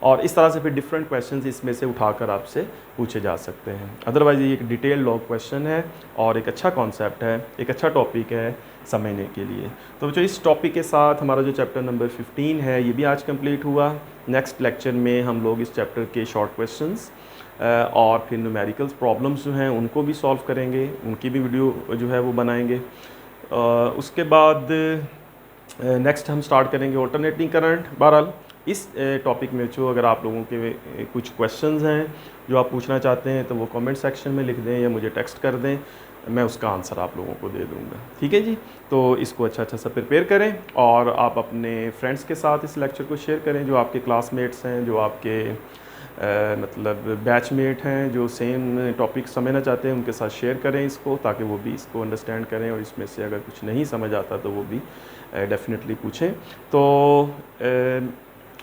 और इस तरह से फिर डिफरेंट क्वेश्चंस इसमें से उठाकर आपसे पूछे जा सकते हैं। अदरवाइज़ ये एक डिटेल लॉग क्वेश्चन है और एक अच्छा कॉन्सेप्ट है, एक अच्छा टॉपिक है समझने के लिए। तो जो इस टॉपिक के साथ हमारा जो चैप्टर नंबर 15 है ये भी आज कंप्लीट हुआ। नेक्स्ट लेक्चर में हम लोग इस चैप्टर के शॉर्ट क्वेश्चंस और फिर न्यूमेरिकल्स प्रॉब्लम्स जो हैं उनको भी सॉल्व करेंगे, उनकी भी वीडियो जो है वो बनाएंगे। उसके बाद नेक्स्ट हम स्टार्ट करेंगे ऑल्टरनेटिंग करंट। बहरहाल इस टॉपिक में जो अगर आप लोगों के कुछ क्वेश्चंस हैं जो आप पूछना चाहते हैं तो वो कमेंट सेक्शन में लिख दें या मुझे टेक्स्ट कर दें, मैं उसका आंसर आप लोगों को दे दूंगा। ठीक है जी, तो इसको अच्छा सा प्रिपेयर करें और आप अपने फ्रेंड्स के साथ इस लेक्चर को शेयर करें, जो आपके क्लासमेट्स हैं, जो आपके मतलब बैचमेट हैं, जो सेम टॉपिक समझना चाहते हैं, उनके साथ शेयर करें इसको, ताकि वो भी इसको अंडरस्टैंड करें और इसमें से अगर कुछ नहीं समझ आता तो वो भी डेफिनेटली पूछें। तो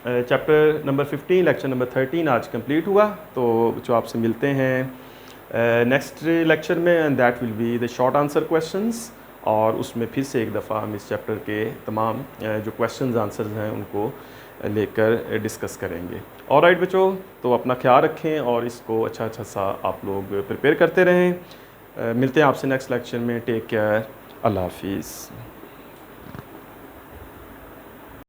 चैप्टर नंबर 15 लेक्चर नंबर 13 आज कंप्लीट हुआ। तो जो आपसे मिलते हैं नेक्स्ट लेक्चर में, and that will be the short answer questions, और उसमें फिर से एक दफ़ा हम इस चैप्टर के तमाम जो क्वेश्चंस आंसर्स हैं उनको लेकर डिस्कस करेंगे। ऑलराइट बच्चों, तो अपना ख्याल रखें और इसको अच्छा सा आप लोग प्रिपेयर करते रहें। मिलते हैं आपसे नेक्स्ट लेक्चर में। टेक केयर, अल्लाह हाफिज़।